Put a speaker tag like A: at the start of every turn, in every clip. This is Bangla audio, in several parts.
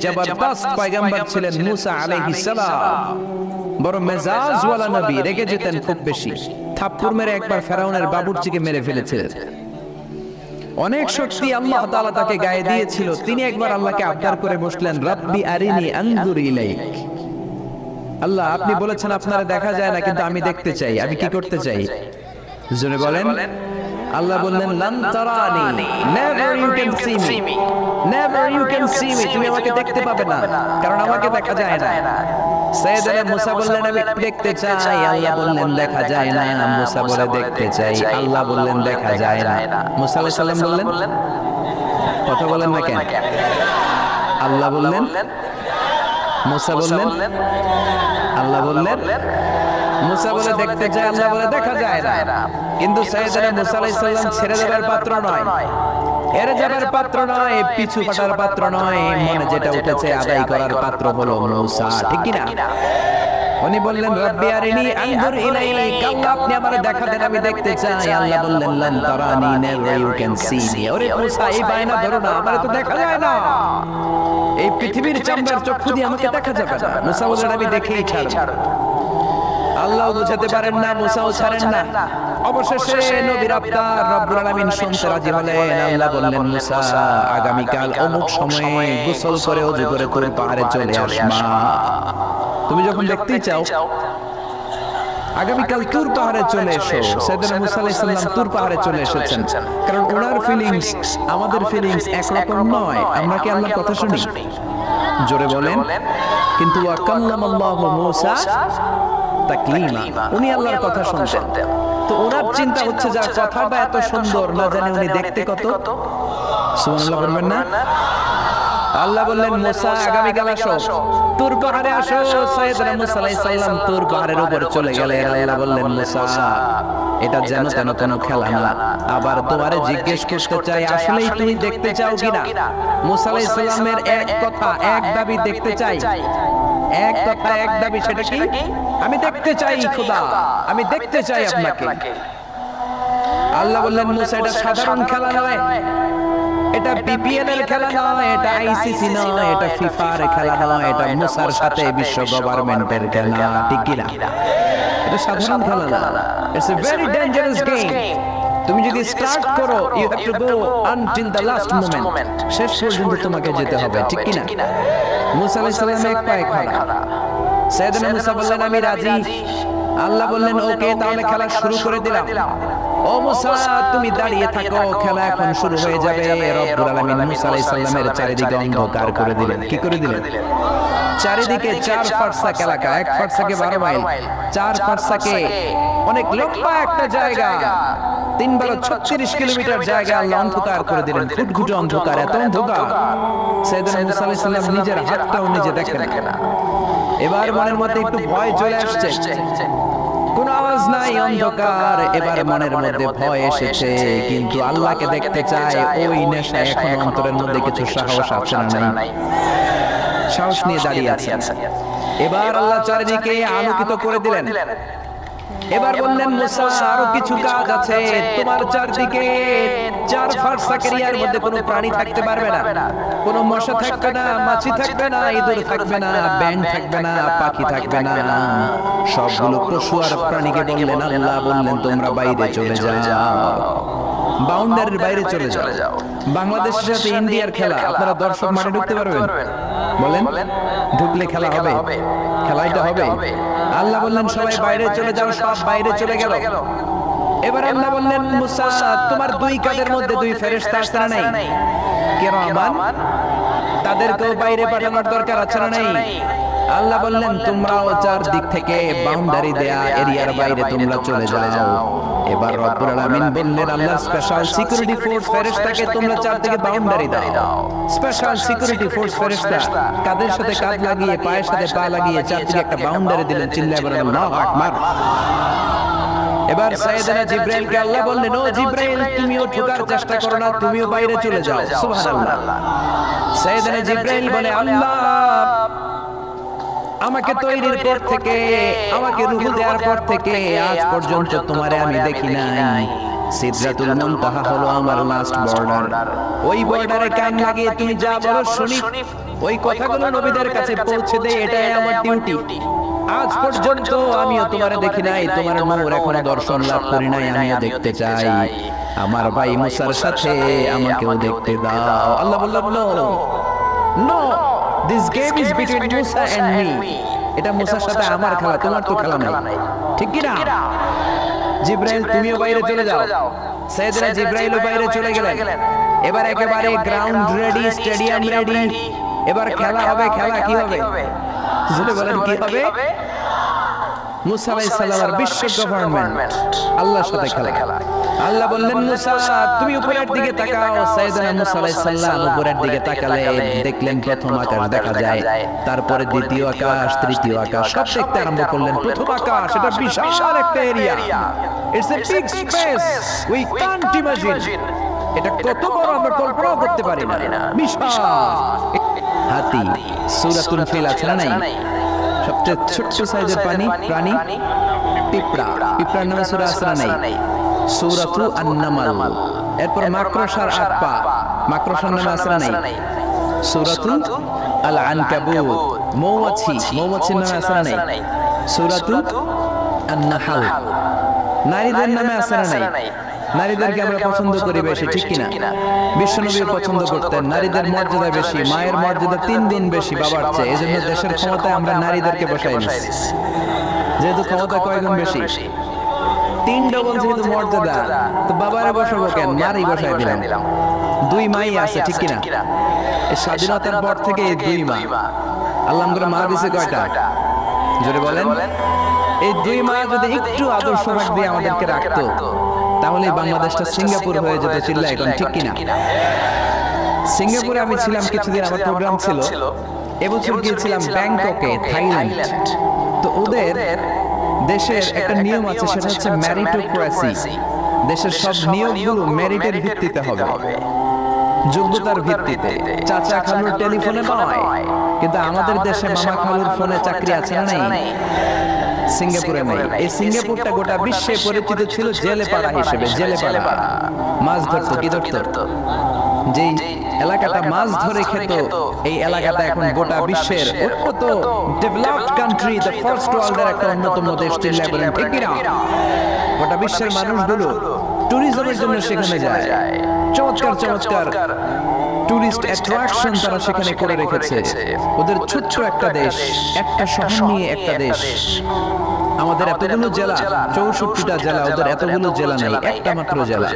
A: জবরদস্ত পয়গম্বর ছিলেন মুসা আলাইহিস সালাম, বড় মেজাজওয়ালা নবী, রেগে যেতেন খুব বেশি। থাপ্পড় মেরে একবার ফেরাউনের বাবুর্চিকে মেরে ফেলেছিলেন। অনেক শক্তি আল্লাহ তাআলা তাকে গায়ে দিয়েছিল। তিনি একবার আল্লাহকে আবদার করে বসলেন, রব্বি আরিনি আনজুর ইলাইক। আল্লাহ, আপনি বলেছেন আপনারা দেখা যায় না, কিন্তু আমি দেখতে চাই। আমি কি করতে চাই? জোরে বলেন। আল্লাহ বললেন, লান তারানি, never you can see me, never you can see me, তুমি আমাকে দেখতে পাবে না, কারণ আমাকে দেখা যায় না। সাইয়েদনা মুসা বললেন, আমি দেখতে চাই। আল্লাহ বললেন, দেখা যায় না। মুসা বলে, দেখতে চাই। আল্লাহ বললেন, দেখা যায় না। মুসা আলাইহিস সালাম বললেন, কথা বলেন না কেন? আল্লাহ বললেন, মুসা বললেন, আল্লাহ বললেন, মুসা বলে দেখতে চায়, আল্লাহ বলে দেখা যায় না। কিন্তু সাইয়েদনা মুসা আলাইহিস সালাম ছেড়ে দেওয়ার পাত্র নয়, এড়ে যাবার পাত্র নয়, পিছু হটার পাত্র নয়। মনে যেটা উঠেছে আদায় করার পাত্র হলো মুসা, ঠিক কি না? উনি বললেন, রব্বি আরিনি আনজুর ইলাইক, আল্লাহ আপনি আমারে দেখা দেন, আমি দেখতে চাই। আল্লাহ বললেন, লান তারানি, never you can see me. ওরে মুসা, এই বায়না ধরো না, আমারে তো দেখা যায় না। এই পৃথিবীর চামড়ার চক্ষু দিয়ে আমাকে দেখা যাবে না। মুসা বললেন, আমি দেখেই ছাড়ব। আল্লাহ বুঝাতে পারেন না, মুসাও ছাড়েন না। অবশেষে নবীর আবদার রব্বুল আলামিন শুনতে রাজি হলেন। আল্লাহ বললেন, মুসা, আগামীকাল অমুক সময়ে গোসল করে ওযু করে তুর পাহাড়ে চলে আসবা। তুমি যখন দেখতেই চাও, আগামীকাল তুর পাহাড়ে চলে এসো। সাইয়েদনা মুসা আলাইহিস সালাম তুর পাহাড়ে চলে এসেছেন, কারণ ওনার ফিলিংস আমাদের ফিলিংস একরকম নয়। আমরা কি আল্লাহর কথা শুনি? জোরে বলেন। কিন্তু ওয়া কাল্লামাল্লাহু মুসা তাকলিমা, উনি আল্লাহর কথা শুনতেন। তো ওনার চিন্তা হচ্ছে, যার কথাটা এত সুন্দর, না জানি উনি দেখতে কত। সুবহানাল্লাহ বলবেন না? আল্লাহ বললেন, মুসা আগামীকাল আসো, তুর পাহাড়ে আসো। সাইয়েদনা মুসা আলাইহিস সালাম তুর পাহাড়ের উপর চলে গেলেন। আল্লাহ বললেন, মুসা, এটা যেন তেন কোনো খেলা না। আবার তোমারে জিজ্ঞেস করতে চাই, আসলেই তুমি দেখতে চাও কিনা? মুসা আলাইহিস সালামের এক কথা, এক দাবি, দেখতে চাই। এক কথা, এক দাবি, সেটা কি? আমি দেখতে চাই খোদা, আমি দেখতে চাই আপনাকে। আল্লাহ বললেন, মুসা, এটা সাধারণ খেলা নয়, এটা বিপিএল এর খেলা নয়, এটা আইসিসি নয়, এটা ফিফার খেলা নয়, এটা মুসার সাথে বিশ্ব গভর্নমেন্টের খেলা, ঠিক কি না? এটা সাধারণ খেলা না, it's a very dangerous game. তুমি যদি স্টার্ট করো, you have to go until the last moment, শেষ পর্যন্ত তোমাকে যেতে হবে, ঠিক কি না? মুসা আলাইহিস সালাম এক পায়ে খাড়া। সাইয়েদনা মুসা বললেন, আমি রাজি। আল্লাহ বললেন, ওকে, তাহলে খেলা শুরু করে দিলাম। ও মুসা, তুমি দাঁড়িয়ে থাকো, খেলা এখন শুরু হয়ে যাবে। রব্বুল আলামিন মুসা আলাইহিস সালামের চারিদিকে অন্ধকার করে দিলেন। কি করে দিলেন? চারিদিকে 4 ফারসাক এলাকা, এক ফারসাকে 12 মাইল, 4 ফারসাকে অনেক লম্বা একটা জায়গা, 3×36 কিলোমিটার জায়গা আল্লাহ অন্ধকার করে দিলেন। ফুটঘুটে অন্ধকার, এত অন্ধকার সাইয়েদনা মুসা আলাইহিস সালাম নিজের হাতটাও নিজে দেখেন না। এবার মনের মধ্যে একটু ভয় চলে আসছে, কোন আওয়াজ নাই, অন্ধকার। এবার মনের মধ্যে ভয় এসেছে, কিন্তু আল্লাহকে দেখতে চায়। ওই নেশা এখন অন্তরের মধ্যে কিছু সাহস আছে না নাই? সাহস নিয়ে দাঁড়িয়ে আছে। এবার আল্লাহ চারিদিকে আলোকিত করে দিলেন। এবার বললেন, মুসা, আরো কিছু কাজ আছে। তোমার চারদিকে 4 ফারসাক এরিয়ার মধ্যে কোনো প্রাণী থাকতে পারবে না, কোনো মশা থাকবে না, মাছি থাকবে না, ইঁদুর থাকবে না, ব্যাঙ থাকবে না, পাখি থাকবে না। সবগুলো পশু আর প্রাণীকে বললেন, আল্লাহ বললেন, তোমরা বাইরে চলে যাও, বাউন্ডারির বাইরে চলে যাও। বাংলাদেশের সাথে ইন্ডিয়ার খেলা, আপনারা দর্শক মাঠে ঢুকতে পারবেন? বলেন, ঢুকলে খেলা হবে? খেলাটা হবে? আল্লাহ বললেন, সবাই বাইরে চলে যাও। সব বাইরে চলে গেল। এবার আল্লাহ বললেন, মুসা, তোমার 2 কাঁধের মধ্যে 2 ফেরেশতা আছে না নাই? কিরামান, তাদেরকেও বাইরে পাঠানোর দরকার আছে না নাই? আল্লাহ বললেন, তোমরাও 4 দিক থেকে বাউন্ডারি দেয়া এরিয়ার বাইরে তোমরা চলে যাও। এবার রব্বুল আলামিন বললেন, আল্লাহর স্পেশাল সিকিউরিটি ফোর্স ফেরেশতাকে তোমরা 4 দিকে বাউন্ডারি দাও। স্পেশাল সিকিউরিটি ফোর্স ফেরেশতা কাদের সাথে কাঁধ লাগিয়ে, পায়ের সাথে পা লাগিয়ে 4 দিকে একটা বাউন্ডারি দিলেন। চিল্লায়ে বলেন, আল্লাহু আকবার। এবার সাইয়েদনা জিবরাইলকে আল্লাহ বললেন, ও জিবরাইল, তুমিও ঢোকার চেষ্টা করো না, তুমিও বাইরে চলে যাও। সুবহানাল্লাহ। সাইয়েদনা জিবরাইল বলে, আল্লাহ, আমাকে তৈরির পর থেকে, আমাকে রূহ দেওয়ার পর থেকে আজ পর্যন্ত তোমারে আমি দেখি নাই। সিদরাতুল মুনতাহা হলো আমার লাস্ট বর্ডার। ওই বর্ডারে কান লাগিয়ে তুমি যা বলো শুনি, ওই কথাগুলো নবীদের কাছে পৌঁছে দেই, এটাই আমার ডিউটি। আজ পর্যন্ত আমিও তোমারে দেখি নাই, তোমার নূর এখনো দর্শন লাভ করি নাই, আমিও দেখতে চাই। আমার ভাই মুসার সাথে আমাকেও দেখতে দাও। আল্লাহ বললেন no, this game is between Musa and me. এটা মুসার সাথে আমার খেলা, তোমার তো খেলা নাই, ঠিক কি না? জিব্রাইল তুমিও বাইরে চলে যাও। সাইয়েদনা জিব্রাইলও বাইরে চলে গেলেন। এবার একেবারে গ্রাউন্ড রেডি, স্টেডিয়াম রেডি। এবার খেলা হবে। খেলা কি হবে? জোরে বলেন কি হবে? মুসা আলাইহিস সালামের বিশ্ব গভর্নমেন্ট, আল্লাহর সাথে খেলা। আল্লাহ বললেন মুসা তুমি উপরের দিকে তাকাও। সাইয়েদনা মুসা আলাইহিস সালাম উপরের দিকে তাকালেন, দেখলেন প্রথম আকাশ দেখা যায়, তারপরে দ্বিতীয় আকাশ, তৃতীয় আকাশ, সব দেখতে আরম্ভ করলেন। প্রথম আকাশ, এটা বিশাল একটা area, it's a big space, we can't imagine. এটা কত বড় আমরা কল্পনা করতে পারি না, বিশাল। হাতি, সূরাতুল ফিল আছে না নাই? সবচেয়ে ছোট্ট সাইজের প্রাণী পিঁপড়ার নামে সূরা আছে না নাই? সূরাতু আন-নামাল। এরপর মাকড়সার 8 পা, মাকড়সার নামে আছে না নাই? সূরাতু আল-আনকাবুত। মৌমাছির নামে আছে না নাই? সূরাতু আন-নাহল। নারীদের নামে আছে না নাই? নারীদেরকে আমরা পছন্দ করি বেশি, ঠিক কিনা? বিশ্বনবী পছন্দ করতেন, নারীদের মর্যাদা বেশি, মায়ের মর্যাদা 3 গুণ বেশি বাবার চেয়ে। এজন্য দেশের ক্ষমতায় আমরা নারীদেরকে বসাই নিয়েছি। যেহেতু ক্ষমতা কয় গুণ বেশি, 3 ডবল যেহেতু মর্যাদা, তো বাবারে বসাবো কেন, মারই বসাই দিলাম। 2 মাই আছে, ঠিক কিনা? এই স্বাধীনতার পর থেকে 2 মা। আল্লাহ আমাদের মা দিয়েছে কয়টা? জোরে বলেন। এই 2 মা যদি একটু আদর্শ ভাগ দিয়ে আমাদেরকে রাখতো, তাহলে বাংলাদেশটা সিঙ্গাপুর হয়ে যেত। চিল্লায় এখন, ঠিক কিনা? সিঙ্গাপুরে আমি ছিলাম কিছুদিন, আমার প্রোগ্রাম ছিল। এবছর গিয়েছিলাম ব্যাংককে, থাইল্যান্ড। তো ওদের দেশের একটা নিয়ম আছে, সেটা হচ্ছে মেরিটোক্রেসি। দেশের সব নিয়মগুলো মেরিটের ভিত্তিতে হবে, যোগ্যতার ভিত্তিতে। চাচা খালুর টেলিফোনে নয়, কিন্তু আমাদের দেশে মামা খালুর ফোনে চাকরি আছে না নাই? সিঙ্গাপুরে নাই। এই সিঙ্গাপুরটা গোটা বিশ্বে পরিচিত ছিল জেলে পাড়া হিসেবে। জেলে পাড়া মাছ ধরতো, কি ধরতো? যেই এলাকাটা মাছ ধরে খেত, এই এলাকাটা এখন গোটা বিশ্বের উন্নত ডেভেলপড কান্ট্রি, দ্য ফার্স্ট ওয়ার্ল্ডের একটা অন্যতম দেশ। চিল্লায় বলেন ঠিক কিনা? গোটা বিশ্বের মানুষগুলো ট্যুরিজমের জন্য সেখানে যায়। চমৎকার টুরিস্ট অ্যাট্রাকশন তারা সেখানে করে রেখেছে। ওদের ছোট্ট একটা দেশ, একটা শহর নিয়ে একটা দেশ। আমাদের এতগুলো জেলা, 64টা জেলা, ওদের এতগুলো জেলা নাই, একটা মাত্র জেলা।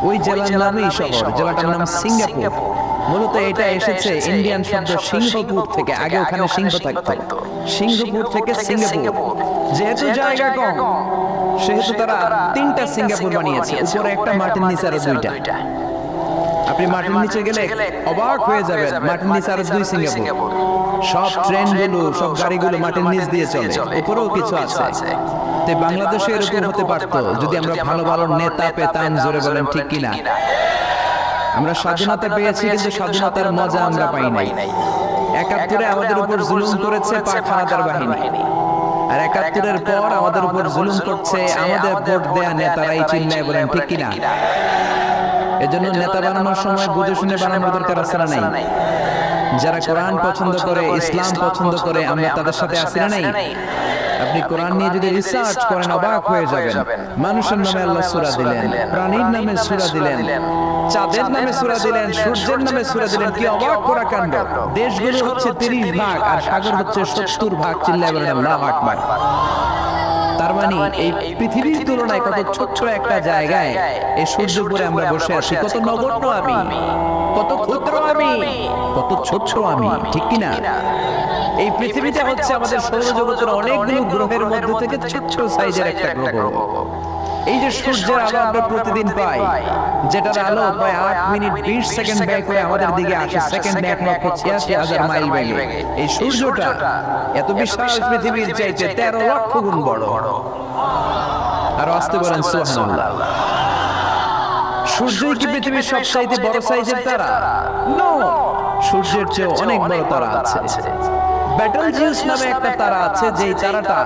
A: ওই জেলার নামেই শহর, জেলাটার নাম সিঙ্গাপুর। মূলত এটা এসেছে ইন্ডিয়ান শব্দ সিংহপুর থেকে। আগে ওখানে সিংহ থাকতো, সিংহপুর থেকে সিঙ্গাপুর। যেহেতু জায়গা কম, সেহেতু তারা 3টা সিঙ্গাপুর বানিয়েছে, উপরে একটা, মাটির নিচে আরো 2টা। আপনি মাটির নিচে গেলে অবাক হয়ে যাবেন, মাটির নিচে আরো 2 সিঙ্গাপুর। সব ট্রেনগুলো, সব গাড়িগুলো মাটির নিচ দিয়ে চলে, উপরেও কিছু আছে। তো বাংলাদেশে এরকম হতে পারতো যদি আমরা ভালো ভালো নেতা পেতাম। জোরে বলেন ঠিক কিনা? আমরা স্বাধীনতা পেয়েছি, কিন্তু স্বাধীনতার মজা আমরা পাই নাই। 71-এ আমাদের উপর জুলুম করেছে পাক হানাদার বাহিনী, আর 71-এর পর আমাদের উপর জুলুম করছে আমাদের ভোট দেয়া নেতারাই। চিল্লায় বলেন ঠিক কিনা? এজন্য নেতা বানানোর সময় বুঝে শুনে বানানোর দরকার আছে না নাই? যারা কোরআন পছন্দ করে, ইসলাম পছন্দ করে, আমরা তাদের সাথে আছি না নাই? আপনি কোরআন নিয়ে যদি রিসার্চ করেন, অবাক হয়ে যাবেন। মানুষের নামে আল্লাহ সূরা দিলেন, প্রাণীর নামে সূরা দিলেন, চাঁদের নামে সূরা দিলেন, সূর্যের নামে সূরা দিলেন। কি অবাক করা কাণ্ড! দেশগুলো হচ্ছে 30 ভাগ আর সাগর হচ্ছে 70 ভাগ। চিল্লায় বলেন আল্লাহু আকবার। তার মানে এই পৃথিবীর তুলনায় কত ছোট্ট একটা জায়গায় এই সূর্যপুরে আমরা বসে আছি। কত নগণ্য আমি, কত ক্ষুদ্র আমি, কত ছোট্ট আমি, ঠিক কিনা? এই পৃথিবীটা হচ্ছে আমাদের সৌরজগতের অনেকগুলো গ্রহের মধ্যে থেকে ছোট্ট সাইজের একটা গ্রহ। এই যে সূর্যের আলো আমরা প্রতিদিন পাই, যেটার আলো প্রায় 8 মিনিট 20 সেকেন্ড ব্যয় করে আমাদের দিকে আসে, সেকেন্ডে 1,86,000 মাইল বেগে। এই সূর্যটা এত বিশাল পৃথিবীর চাইতে 13 লক্ষ গুণ বড়। আর আসতে বলেন সুবহানাল্লাহ। সূর্যই কি পৃথিবীর সবচাইতে বড় সাইজের তারা? নো, সূর্যের চেয়ে অনেক বড় তারা আছে। ব্যাটেলজিউস নামে একটা তারা আছে, যেই তারাটা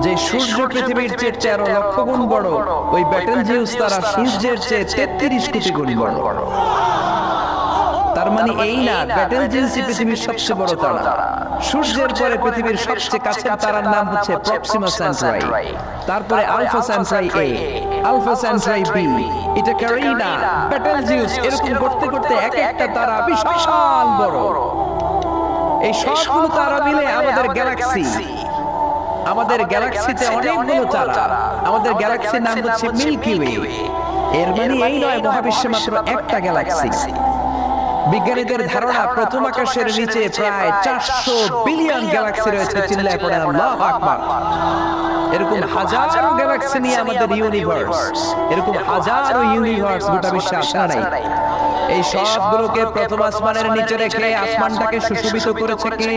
A: যে সূর্য পৃথিবীর চেয়ে 13 লক্ষ গুণ বড়, ওই বেটেলজিউস তারা সূর্যের চেয়ে 33 কোটি গুণ বড়। তার মানে এই না বেটেলজিউস পৃথিবীর সবচেয়ে বড় তারা। সূর্যের পরে পৃথিবীর সবচেয়ে কাছের তারার নাম হচ্ছে প্রক্সিমা সেন্ট্রাই, তারপরে আলফা সেন্ট্রাই এ, আলফা সেন্ট্রাই বি, এটা ক্যারিনা, বেটেলজিউস, এরকম করতে করতে এক একটা তারা বিশাল বড়। এই সবগুলো তারা মিলে আমাদের গ্যালাক্সি। আমাদের গ্যালাক্সিতে অনেকগুলো তারা। আমাদের গ্যালাক্সির নাম হচ্ছে মিল্কি ওয়ে। এর মানে এই নয় মহাবিশ্বে মাত্র একটা গ্যালাক্সি। বিজ্ঞানীদের ধারণা প্রথম আকাশের নিচে প্রায় 400 বিলিয়ন গ্যালাক্সি রয়েছে। চিল্লায় পড়ে আল্লাহু আকবার। এরকম হাজারো গ্যালাক্সি নিয়ে আমাদের ইউনিভার্স, এরকম হাজারো ইউনিভার্স গোটা বিশ্বে আছে না নাই? এই সবগুলোকে প্রথম আসমানের নিচে রেখে আসমানটাকে সুশোভিত করেছে কে?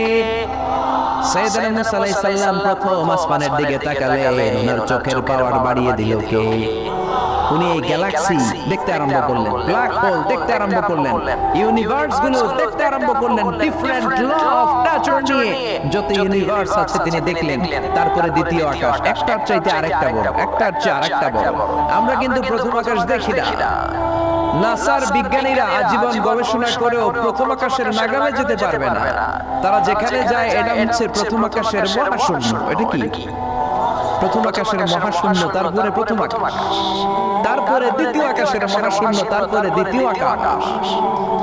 A: সাইয়েদনা মুসা আলাইহিস সালাম প্রথম আসমানের দিকে তাকালেন, ওনার চোখের পাওয়ার বাড়িয়ে দিল কে? উনি এই গ্যালাক্সি দেখতে আরম্ভ করলেন, ব্ল্যাক হোল দেখতে আরম্ভ করলেন, ইউনিভার্স গুলো দেখতে আরম্ভ করলেন, ডিফারেন্ট ল অফ নেচার নিয়ে যত ইউনিভার্স আছে তিনি দেখলেন। তারপরে দ্বিতীয় আকাশ, একটার চাইতে আরেকটা বড়, একটার চেয়ে আরেকটা বড়। আমরা কিন্তু প্রথম আকাশ দেখি না। নাসার বিজ্ঞানীরা আজীবন গবেষণা করেও প্রথম আকাশের নাগালে যেতে পারবে না। তারা যেখানে যায় এটা হচ্ছে প্রথম আকাশের মহাশূন্য। এটা কি? প্রথম আকাশের মহাশূন্য, তারপরে প্রথম আকাশ, তারপরে দ্বিতীয় আকাশের মহাশূন্য, তারপরে দ্বিতীয় আকাশ,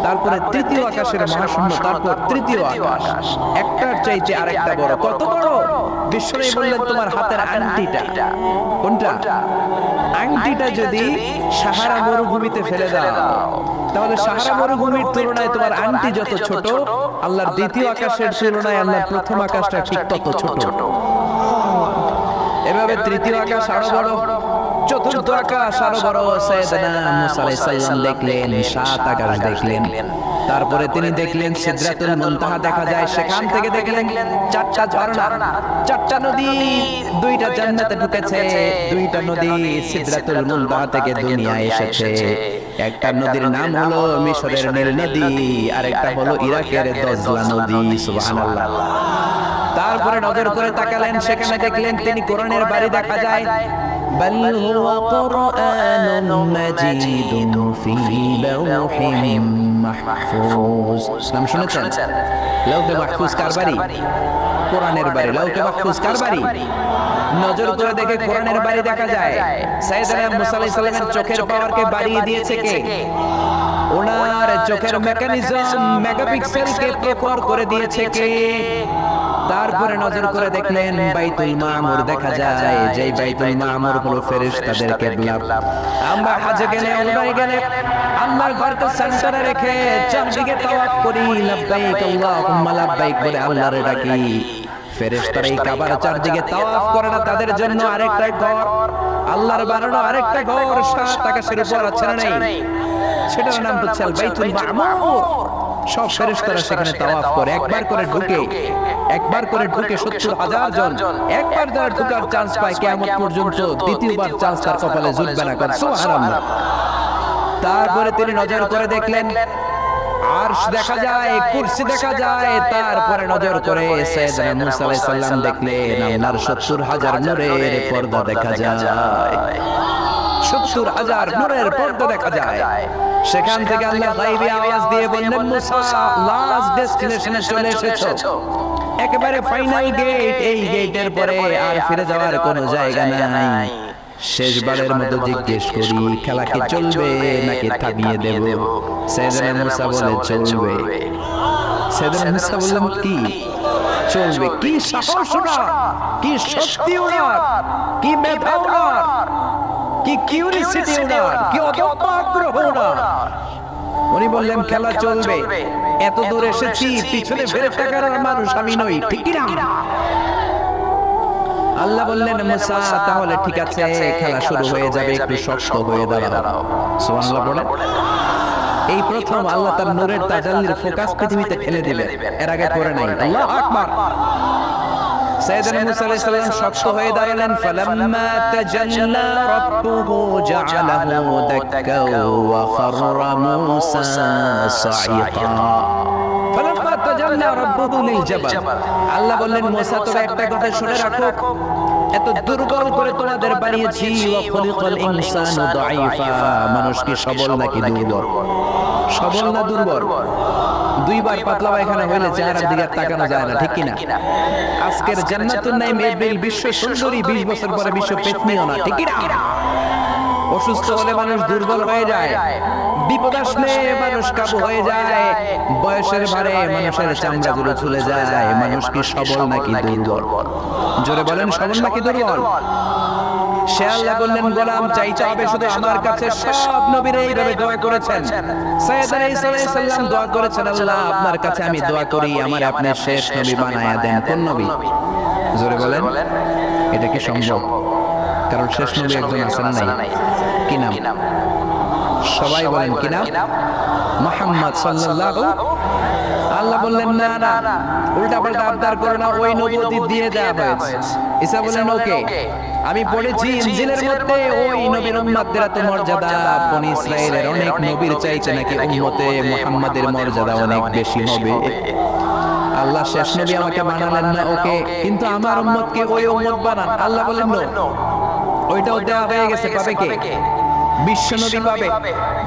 A: তারপরে তৃতীয় আকাশের মহাশূন্য, তারপর তৃতীয় আকাশ। একটার চাইতে আরেকটা বড়। কত বড়? বিশ্বনবী বললেন তোমার হাতের আংটিটা। কোনটা? আংটিটা যদি সাহারা মরুভূমিতে ফেলে দাও, তাহলে সাহারা মরুভূমির তুলনায় তোমার আংটি যত ছোট, আল্লাহর দ্বিতীয় আকাশের তুলনায় আল্লাহর প্রথম আকাশটা ঠিক তত ছোট। এভাবে তৃতীয় আকাশ আরো বড়, চতুর্থ আকাশ আরো বড়। সাইয়েদনা মুসা আলাইহিস সালাম দেখলেন, 7 আকাশ দেখলেন। তারপরে তিনি দেখলেন সিদরাতুল মুনতাহা দেখা যায়, সেখান থেকে দেখলেন 4টা ঝর্ণা, 4টা নদী, 2টা জান্নাতে ঢুকেছে, 2টা নদী সিদরাতুল মুনতাহা থেকে দুনিয়ায় এসেছে। একটা নদীর নাম হলো মিশরের নীল নদী, আরেকটা হলো ইরাকের দজলা নদী। সুবহানাল্লাহ। তারপরে নজর করে তাকালেন, সেখানে দেখলেন তিনি কোরআনের বাড়ি দেখা যায়। বাল হুয়া কুরআনুন মাজিদুন ফি লাওহিম মাহফুজ। নাম শুনেছেন? লাওহে মাহফুজ কার বাড়ি? কোরআনের বাড়ি। লাওহে মাহফুজ কার বাড়ি? নজর করে দেখে কোরআনের বাড়ি দেখা যায়। সাইয়েদনা মুসা আলাইহিস সালামের চোখের পাওয়ারকে বাড়িয়ে দিয়েছে কে? ওনার চোখের মেকানিজম মেগাপিক্সেলকে প্রখর করে দিয়েছে কে? তারপরে নজর করে দেখলেন বাইতুল মামুর দেখা যায়, যেই বাইতুল মামুর হলো ফেরেশতাদের কিবলা। আমরা হজে গেলে, উমরায় গেলে আল্লাহর ঘরকে সেন্টারে রেখে চারদিকে তাওয়াফ করি, লাব্বাইক আল্লাহুম্মা লাব্বাইক বলে আল্লাহরে ডাকি। ফেরেশতারা এই কাবার চারদিকে তাওয়াফ করে না, তাদের জন্য আরেকটা ঘর, আল্লাহর বানানো আরেকটা ঘর 7 আকাশের উপর আছে না নাই? সেটার নাম হচ্ছে আল বাইতুল মামুর। সব ফেরেশতারা সেখানে তাওয়াফ করে, একবার করে ঢুকে 70,000 জন একবার যারা ঢোকার চান্স পায় কিয়ামত পর্যন্ত দ্বিতীয়বার চান্স তার কপালে জুটবে না। সুবহানাল্লাহ। তারপরে তিনি নজর করে দেখলেন আরশ দেখা যায়, কুরসি দেখা যায়। তারপরে নজর করে সাইয়েদনা মুসা আলাইহিস সালাম দেখলেন আল্লাহর 70,000 নূরের পর্দা দেখা যায়। 70,000 নূরের পর্দা দেখা যায়। সেখান থেকে আল্লাহ গায়বী আওয়াজ দিয়ে বললেন, মুসা লাস্ট ডেস্টিনেশনে চলে এসেছো, একেবারে ফাইনাল গেট। এই গেটের পরে আর ফিরে যাওয়ার কোনো জায়গা নাই। শেষবারের মতো জিজ্ঞেস করি, খেলা কি চলবে নাকি থামিয়ে দেব? সাইয়েদনা মুসা বলে চলবে। সাইয়েদনা মুসা বললেন কি চলবে? কি সাহস ওনার, কি শক্তি ওনার, কি মেধা ওনার, কি কিউরিসিটি ওনার, কি অদম্য আগ্রহ ওনার। উনি বললেন খেলা চলবে, এত দূর এসেছি, পিছনে ফিরে তাকার মানুষ আমি নই, ঠিক কি না? আল্লাহ বললেন মুসা তাহলে ঠিক আছে, খেলা শুরু হয়ে যাবে, একটু শক্ত হয়ে দাঁড়াও। সুবহানাল্লাহ বলেন। এই প্রথম আল্লাহ তার নূরের তাজাল্লির ফোকাস পৃথিবীতে ঠেলে দিলেন, এর আগে করে নাই। আল্লাহু আকবার। সাইয়েদনা মুসা আলাইহিস সালাম শক্ত হয়ে দাঁড়ালেন। ফালাম্মা তাজাল্লা রাব্বুহু জাআলাহু দাক্কা ওয়া খাররা মুসা সাঈকা। ফালাম্মা তাজাল্লা তাজাল্লা রাব্বুহু লিল জাবাল। আল্লাহ বললেন মুসা তোমরা একটা কথা শুনে রাখো, এত দুর্বল করে তোমাদের বানিয়েছি। ওয়া খুলিকাল ইনসানু দাঈফা, মানুষ কি সবল নাকি দুর্বল? সবল না দুর্বল? দুইবার পাতলা পায়খানা হইলে চেহারার দিকে তাকানো যায় না, ঠিক কি না? আজকের জান্নাতুন নাঈম এপ্রিল বিশ্ব সুন্দরী 20 বছর পরে বিশ্ব পেতনিও না, ঠিক কি না? অসুস্থ হলে মানুষ দুর্বল হয়ে যায়, বিপদ আসলে মানুষ কাবু হয়ে যায়, বয়সের ভারে মানুষের চামড়াগুলো ঝুলে যায়। মানুষ কি সবল নাকি দুর্বল? জোরে বলেন, সবল নাকি দুর্বল? সে আল্লাহ বললেন গোলাম চাইতে হবে শুধু আমার কাছে। সব নবীরা এইভাবে দোয়া করেছেন। সাইয়েদনা ঈসা আলাইহিস সালাম দোয়া করেছেন, আল্লাহ আপনার কাছে আমি দোয়া করি আমার আপনি শেষ নবী বানায়া দেন। কোন নবী? জোরে বলেন, এটা কি সম্ভব? কারণ শেষ নবী একজন আছেন নাই, কি নাম? সবাই বলেন কি নাম? মুহাম্মদ সাল্লাল্লাহু। আল্লাহ বললেন না না, উল্টা পাল্টা আবদার করো না, ওই নবুয়তি দিয়ে দেয়া হয়েছে। ঈসা বলেন ওকে, আমি পড়েছি ইনজিলের মধ্যে ওই নবীর উম্মতদের এত মর্যাদা, বনি ইসরাইলের অনেক নবীর চাইতে নাকি উম্মতে মুহাম্মাদের মর্যাদা অনেক বেশি হবে। আল্লাহ শেষ নবী আমাকে বানালেন না ওকে, কিন্তু আমার উম্মতকে ওই উম্মত বানান। আল্লাহ বলেন নো, ওইটাও দেওয়া হয়ে গেছে। পাবে কে? বিশ্বনবী পাবে।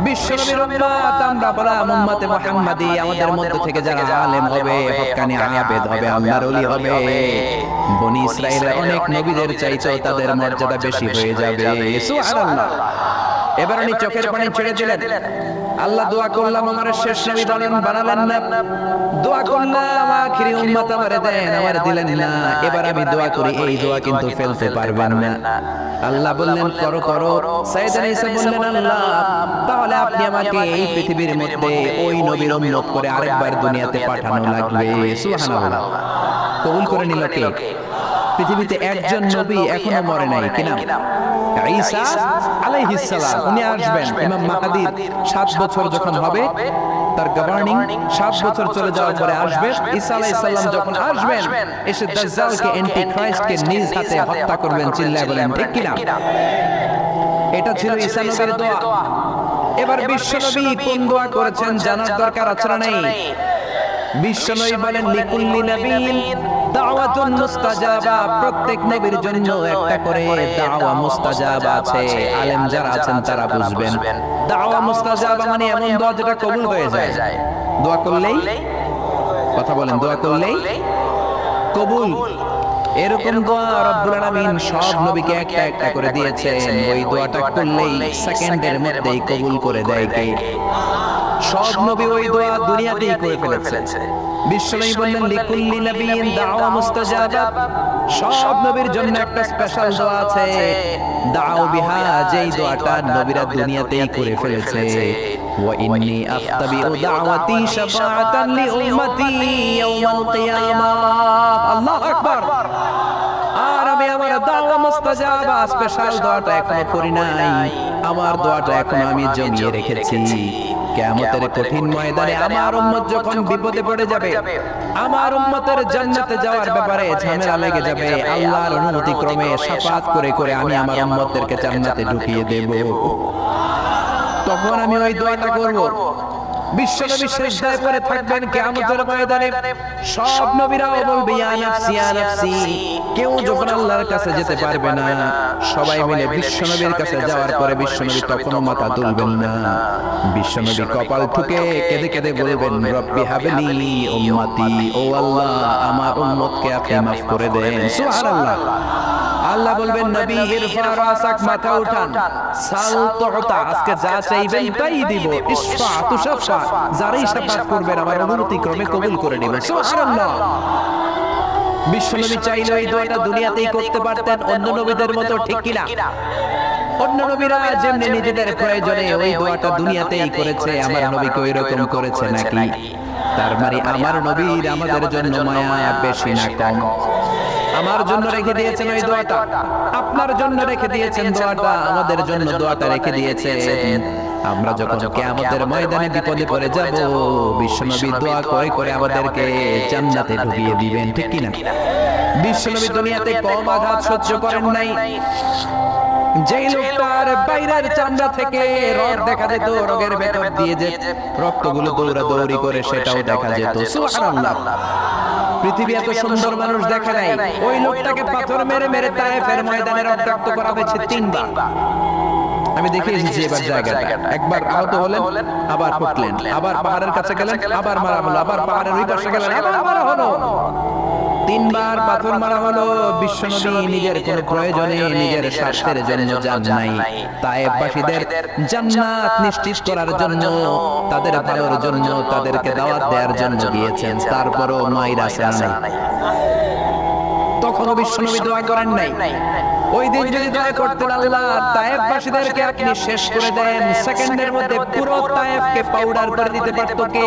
A: বিশ্বনবীর উম্মত আমরা বললাম উম্মতে মুহাম্মাদি, আমাদের মধ্যে থেকে যারা আলেম হবে, হক্কানি আবেদ হবে, আল্লাহর ওলি হবে, বনি ইসরাইলের অনেক নবীদের চাইতেও তাদের মর্যাদা বেশি হয়ে যাবে। সুবহানাল্লাহ। এবার উনি চোখের পানি ছেড়ে দিলেন। আল্লাহ দোয়া করলাম আমার শেষ নবী বানালেন না, দোয়া করলাম আখিরি উম্মত আমারে দেন, আমারে দিলেন না। এবার আমি দোয়া করি, এই দোয়া কিন্তু ফেলতে পারবেন না। আল্লাহ বললেন করো করো। সাইয়েদনা ঈসা বললেন আল্লাহ তাহলে আপনি আমাকে এই পৃথিবীর মধ্যে ওই নবীর উম্মত করে আরেকবার দুনিয়াতে পাঠানো লাগবে। সুবহানাল্লাহ। কবুল করে নিল কে? পৃথিবীতে একজন নবী এখনো মরে নাই, কি নাম? ঈসা আলাইহিস সালাম। উনি আসবেন ইমাম মাহদীর 7 বছর যখন হবে, তার গভর্নিং 7 বছর চলে যাওয়ার পরে আসবেন। ঈসা আলাইহিস সালাম যখন আসবেন, এসে দাজ্জালকে এন্টি ক্রাইস্টকে নিজ হাতে হত্যা করবেন। চিল্লায় বলেন ঠিক কি না? এটা ছিল ঈসা নবীর দোয়া। এবার বিশ্বনবী কোন দোয়া করেছেন জানার দরকার আছে না নেই? বিশ্বনবী বলেন লিকুল্লি নাবিয়্যিন দাওয়াতুন মুস্তাজাবা, প্রত্যেক নবীর জন্য একটা করে দাওয়া মুস্তাজাবা আছে। আলেম যারা আছেন তারা বুঝবেন, দাওয়া মুস্তাজাবা মানে এমন দোয়া যেটা কবুল হয়ে যায়। দোয়া করলেই, কথা বলেন, দোয়া করলেই কবুল। এরকম দোয়া রব্বুল আলামিন সব নবীকে একটা একটা করে দিয়েছেন। ওই দোয়াটা করলেই সেকেন্ডের মধ্যেই কবুল করে দেয় কে? সব নবী ওই দোয়া দুনিয়াতেই করে ফেলেছে। বিশ্বনবী বললেন লিকুল্লি নাবিয়্যিন দাওয়া মুস্তাজাবা, সব নবীর জন্য একটা স্পেশাল দোয়া আছে, দাও বিহা, যেই দোয়াটা নবীরা দুনিয়াতেই করে ফেলেছে। ওয়া ইন্নী আফতাবিউ দাওয়াতি শাফাআতান লিউম্মতি ইয়াওমাল কিয়ামাহ। আল্লাহু আকবার। আর আমি আমার দাওয়া মুস্তাজাবা স্পেশাল দোয়াটা এখনো করি নাই, আমার দোয়াটা এখনো আমি জমিয়ে রেখেছি। কিয়ামতের কঠিন ময়দানে আমার উম্মত যখন বিপদে পড়ে যাবে, আমার উম্মতের জান্নাতে যাওয়ার ব্যাপারে ঝামেলা লেগে যাবে, আল্লাহর অনুমতি ক্রমে শাফাত করে করে আমি আমার উম্মতদেরকে জান্নাতে ঢুকিয়ে দেব। তখন আমি ওই দোয়াটা করব। বিশ্বনবী সিজদায় পড়ে থাকবেন কিয়ামতের ময়দানে, সব নবীরাও বলবে ইয়া নাফসি ইয়া নাফসি। কেউ যখন আল্লাহর কাছে যেতে পারবে না, সবাই মিলে বিশ্বনবীর কাছে যাওয়ার পরে বিশ্বনবী তখনও মাথা তুলবেন না। বিশ্বনবী কপাল ঠুকে কেঁদে কেঁদে বলবেন রব্বি হাবলি উম্মতি, ও আল্লাহ আমার উম্মতকে আপনি মাফ করে দেন। সুবহানাল্লাহ। আল্লাহ বলবেন নবী ইরফা রাসাক, মাথা উঠান, সাল তুতা, আজকে যা চাইবেন তাই দিব, ইশফা তুশফা, যারাই শাফাত করবেন আমার অনুমতি ক্রমে কবুল করে নেবেন। সুবহানাল্লাহ। বিশ্বনবী চাইলে এই দোয়াটা দুনিয়াতেই করতে পারতেন অন্য নবীদের মতো, ঠিক কি না? অন্য নবীরা যেমনি নিজেদের প্রয়োজনে ওই দোয়াটা দুনিয়াতেই করেছে, আমার নবীকে ওই রকম করেছে নাকি? তার মানে আমার নবীর আমাদের জন্য মায়া বেশি না কম? আমার জন্য রেখে দিয়েছেন ওই দোয়াটা, আপনার জন্য রেখে দিয়েছেন দোয়াটা, আমাদের জন্য দোয়াটা রেখে দিয়েছেন। আমরা যখন কিয়ামতের ময়দানে বিপদে পড়ে যাব, বিশ্বনবী দোয়া করে করে আমাদেরকে জান্নাতে ঢুকিয়ে দিবেন, ঠিক কি না? বিশ্বনবী দুনিয়াতে কম আঘাত সহ্য করেন নাই, যেই লোকটার বাইরের চামড়া থেকে রগ দেখা যেত, রগের ভেতর দিয়ে যে রক্তগুলো দৌড়াদৌড়ি করে সেটাও দেখা যেত। সুবহানাল্লাহ। পৃথিবী এত সুন্দর মানুষ দেখা নাই। ওই লোকটাকে পাথর মেরে মেরে তায়েফের ময়দানে রক্তাক্ত করা হয়েছে 3 বার। আমি দেখে এসেছি এবার জায়গাটা। একবার আহত হলেন, আবার পড়লেন, আবার পাহাড়ের কাছে গেলেন, আবার মারা হলো, আবার পাহাড়ের ওই পাশে গেলেন, আবার মারা হলো। 3 বার পাথর মারা হলো। বিশ্বনবী নিজের কোনো প্রয়োজনে, নিজের স্বার্থের জন্য যান নাই, তায়েফবাসীদের জান্নাত নিশ্চিত করার জন্য, তাদের ভালোর জন্য, তাদেরকে দাওয়াত দেওয়ার জন্য গিয়েছেন। তারপরও মাইরা আসেন নাই। তখনও বিশ্বনবী দোয়া করেন নাই। ওই দিন যদি দোয়া করতেন, আল্লাহ তায়েফবাসীদেরকে আপনি শেষ করে দেন, সেকেন্ডের মধ্যে পুরো তায়েফকে পাউডার করে দিতে পারত কে?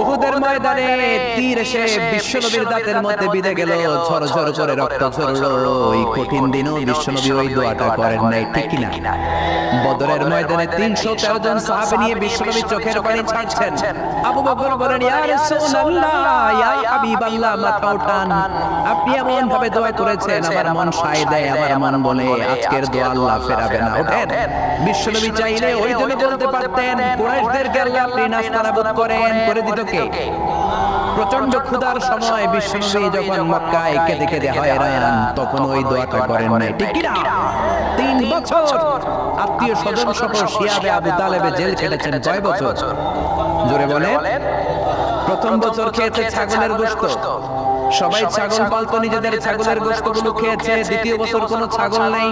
A: উহুদের ময়দানে তীর এসে বিশ্বনবীর দাঁতের মধ্যে বিঁধে গেল, ঝরঝর করে রক্ত ঝরলো। ওই কঠিন দিনেও বিশ্বনবী ওই দোয়াটা করেন নাই, ঠিক কি না? বদরের ময়দানে 313 জন সাহাবী নিয়ে বিশ্বনবী চোখের পানি ছাড়ছেন। আবু বকর বলেন, ইয়া রাসূলুল্লাহ, ইয়া হাবিবাল্লাহ, মাথা উঠান। আপনি এমন ভাবে দোয়া করেছেন, আমার মন সায় দেয়, আমার মন বলে আজকের দোয়া আল্লাহ ফেরাবে না, ওঠেন। বিশ্বনবী চাইলে ওই দিনে বলতে পারতেন, কুরাইশদেরকে আল্লাহ আপনি নাস্তানাবুদ করেন, করে দিত কে? প্রচন্ড ক্ষুধার সময় বিশ্বনবী যখন মক্কায় কেঁদে কেঁদে হয়রান, তখন ওই দোয়াটা করেন নাই, ঠিক কি না? 3 বছর আত্মীয় স্বজন সহ শিয়াবে আবু তালেবে জেল খেটেছেন। কয় বছর? জোরে বলে। প্রথম বছর খেয়েছে ছাগলের গোশত, সবাই ছাগল পালতো, নিজেদের ছাগলের গোশতগুলো খেয়েছে। দ্বিতীয় বছর কোনো ছাগল নেই,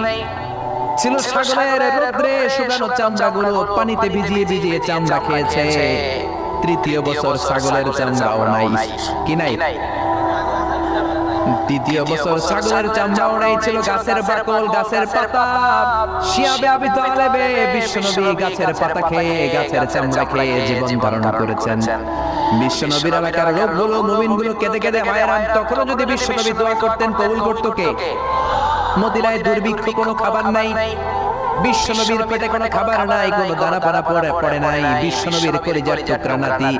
A: ছিল ছাগলের রোদ্রে শুকানো চামড়াগুলো পানিতে ভিজিয়ে ভিজিয়ে চামড়া খেয়েছে। তৃতীয় বছর ছাগলের চামড়াও নাই, কি নাই? তৃতীয় বছর ছাগলের চামড়াও নাই, ছিল গাছের বাকল, গাছের পাতা। শিয়াবে আবু তালেবে বিশ্বনবী গাছের পাতা খেয়ে, গাছের চামড়া খেয়ে জীবন ধারণ করেছেন। বিশ্বনবীর এলাকার লোকগুলো, মুমিনগুলো কেঁদে কেঁদে হয়রান। তখনও যদি বিশ্বনবী দোয়া করতেন, কবুল করত কে? মদিনায় দুর্ভিক্ষ, কোনো খাবার নাই, বিশ্বনবীর পেটে কোনো খাবার নাই, কোনো দানা পানা পড়ে নাই। বিশ্বনবীর কলিজার টুকরা নাতি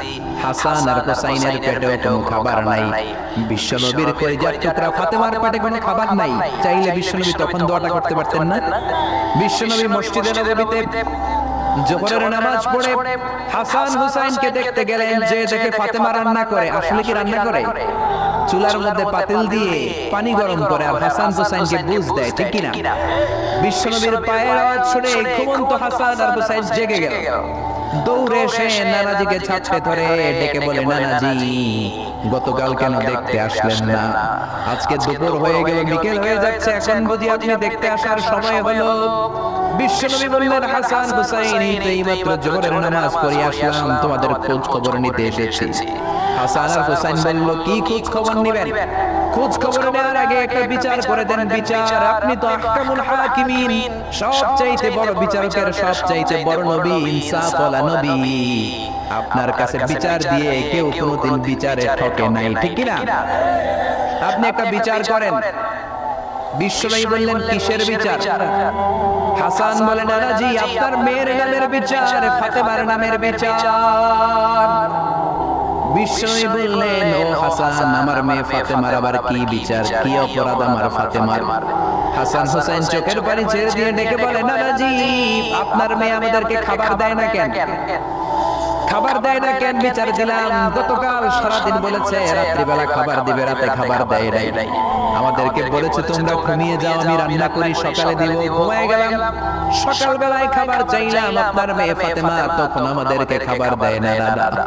A: হাসান আর হুসাইনের পেটেও কোনো খাবার নাই। বিশ্বনবীর কলিজার টুকরা ফাতেমার পেটে কোনো খাবার নাই। চাইলে বিশ্বনবী তখন দোয়াটা করতে পারতেন না? বিশ্বনবী মসজিদে নববীতে জোহরের নামাজ পড়ে হাসান হুসাইনকে দেখতে গেলেন, যে দেখে ফাতেমা রান্না করে। আসলে কি রান্না করে? চুলার মধ্যে পাতিল দিয়ে পানি গরম করে আর হাসান হুসাইনকে বুঝ দেয়, ঠিক কি না? বিশ্বনবীর পায়ের আওয়াজ শুনে ঘুমন্ত হাসান আর হুসাইন জেগে গেল। দৌড়ে এসে নানাজিকে ছাপতে ধরে ডেকে বলে, নানাজি, গতকাল কেন দেখতে আসলেন না? আজকে দুপুর হয়ে গেল, বিকেল হয়ে যাচ্ছে, এখন বুঝি আপনি দেখতে আসার সময় হলো? বিশ্বনবী বললেন, হাসান হুসাইন, এইমাত্র জোহরের নামাজ পড়ে আসলাম, তোমাদের খোঁজ খবর নিতে এসেছি। হাসান আর হুসাইন বলল, কি খোঁজ খবর নিবেন? খোঁজ খবর নেওয়ার আগে একটা বিচার করে দেন। বিচার? আপনি তো আহকামুল হাকিমিন, সবচাইতে বড় বিচারকের সবচাইতে বড় নবী, ইনসাফওয়ালা নবী। আপনার কাছে বিচার দিয়ে কেউ কোনোদিন বিচারে ঠকে নাই, ঠিক কি না? আপনি একটা বিচার করেন। বিশ্বনবী বললেন, কিসের বিচার? হাসান বলেন, নানাজি, আপনার মেয়ের নামের বিচার, ফাতেমার নামের বিচার। বিশ্বনবী বললেন, ও হাসান, আমার মেয়ে ফাতেমার আবার কি বিচার? কি অপরাধ আমার ফাতেমার? হাসান হুসাইন চোখের পানি ছেড়ে দিয়ে ডেকে বলে, নানাজি, আপনার মেয়ে আমাদেরকে খাবার দেয় না কেন? খাবার দেয় না কেন? বিচার দিলাম, গতকাল সারাদিন বলেছে রাত্রিবেলা খাবার দিবে, রাতে খাবার দেয় নাই। আমাদেরকে বলেছে তোমরা ঘুমিয়ে যাও, আমি রান্না করি, সকালে দিব। ঘুমায় গেলাম, সকালবেলায় খাবার চাইলাম, আপনার মেয়ে ফাতেমা তখন আমাদেরকে খাবার দেয় না। দাদা,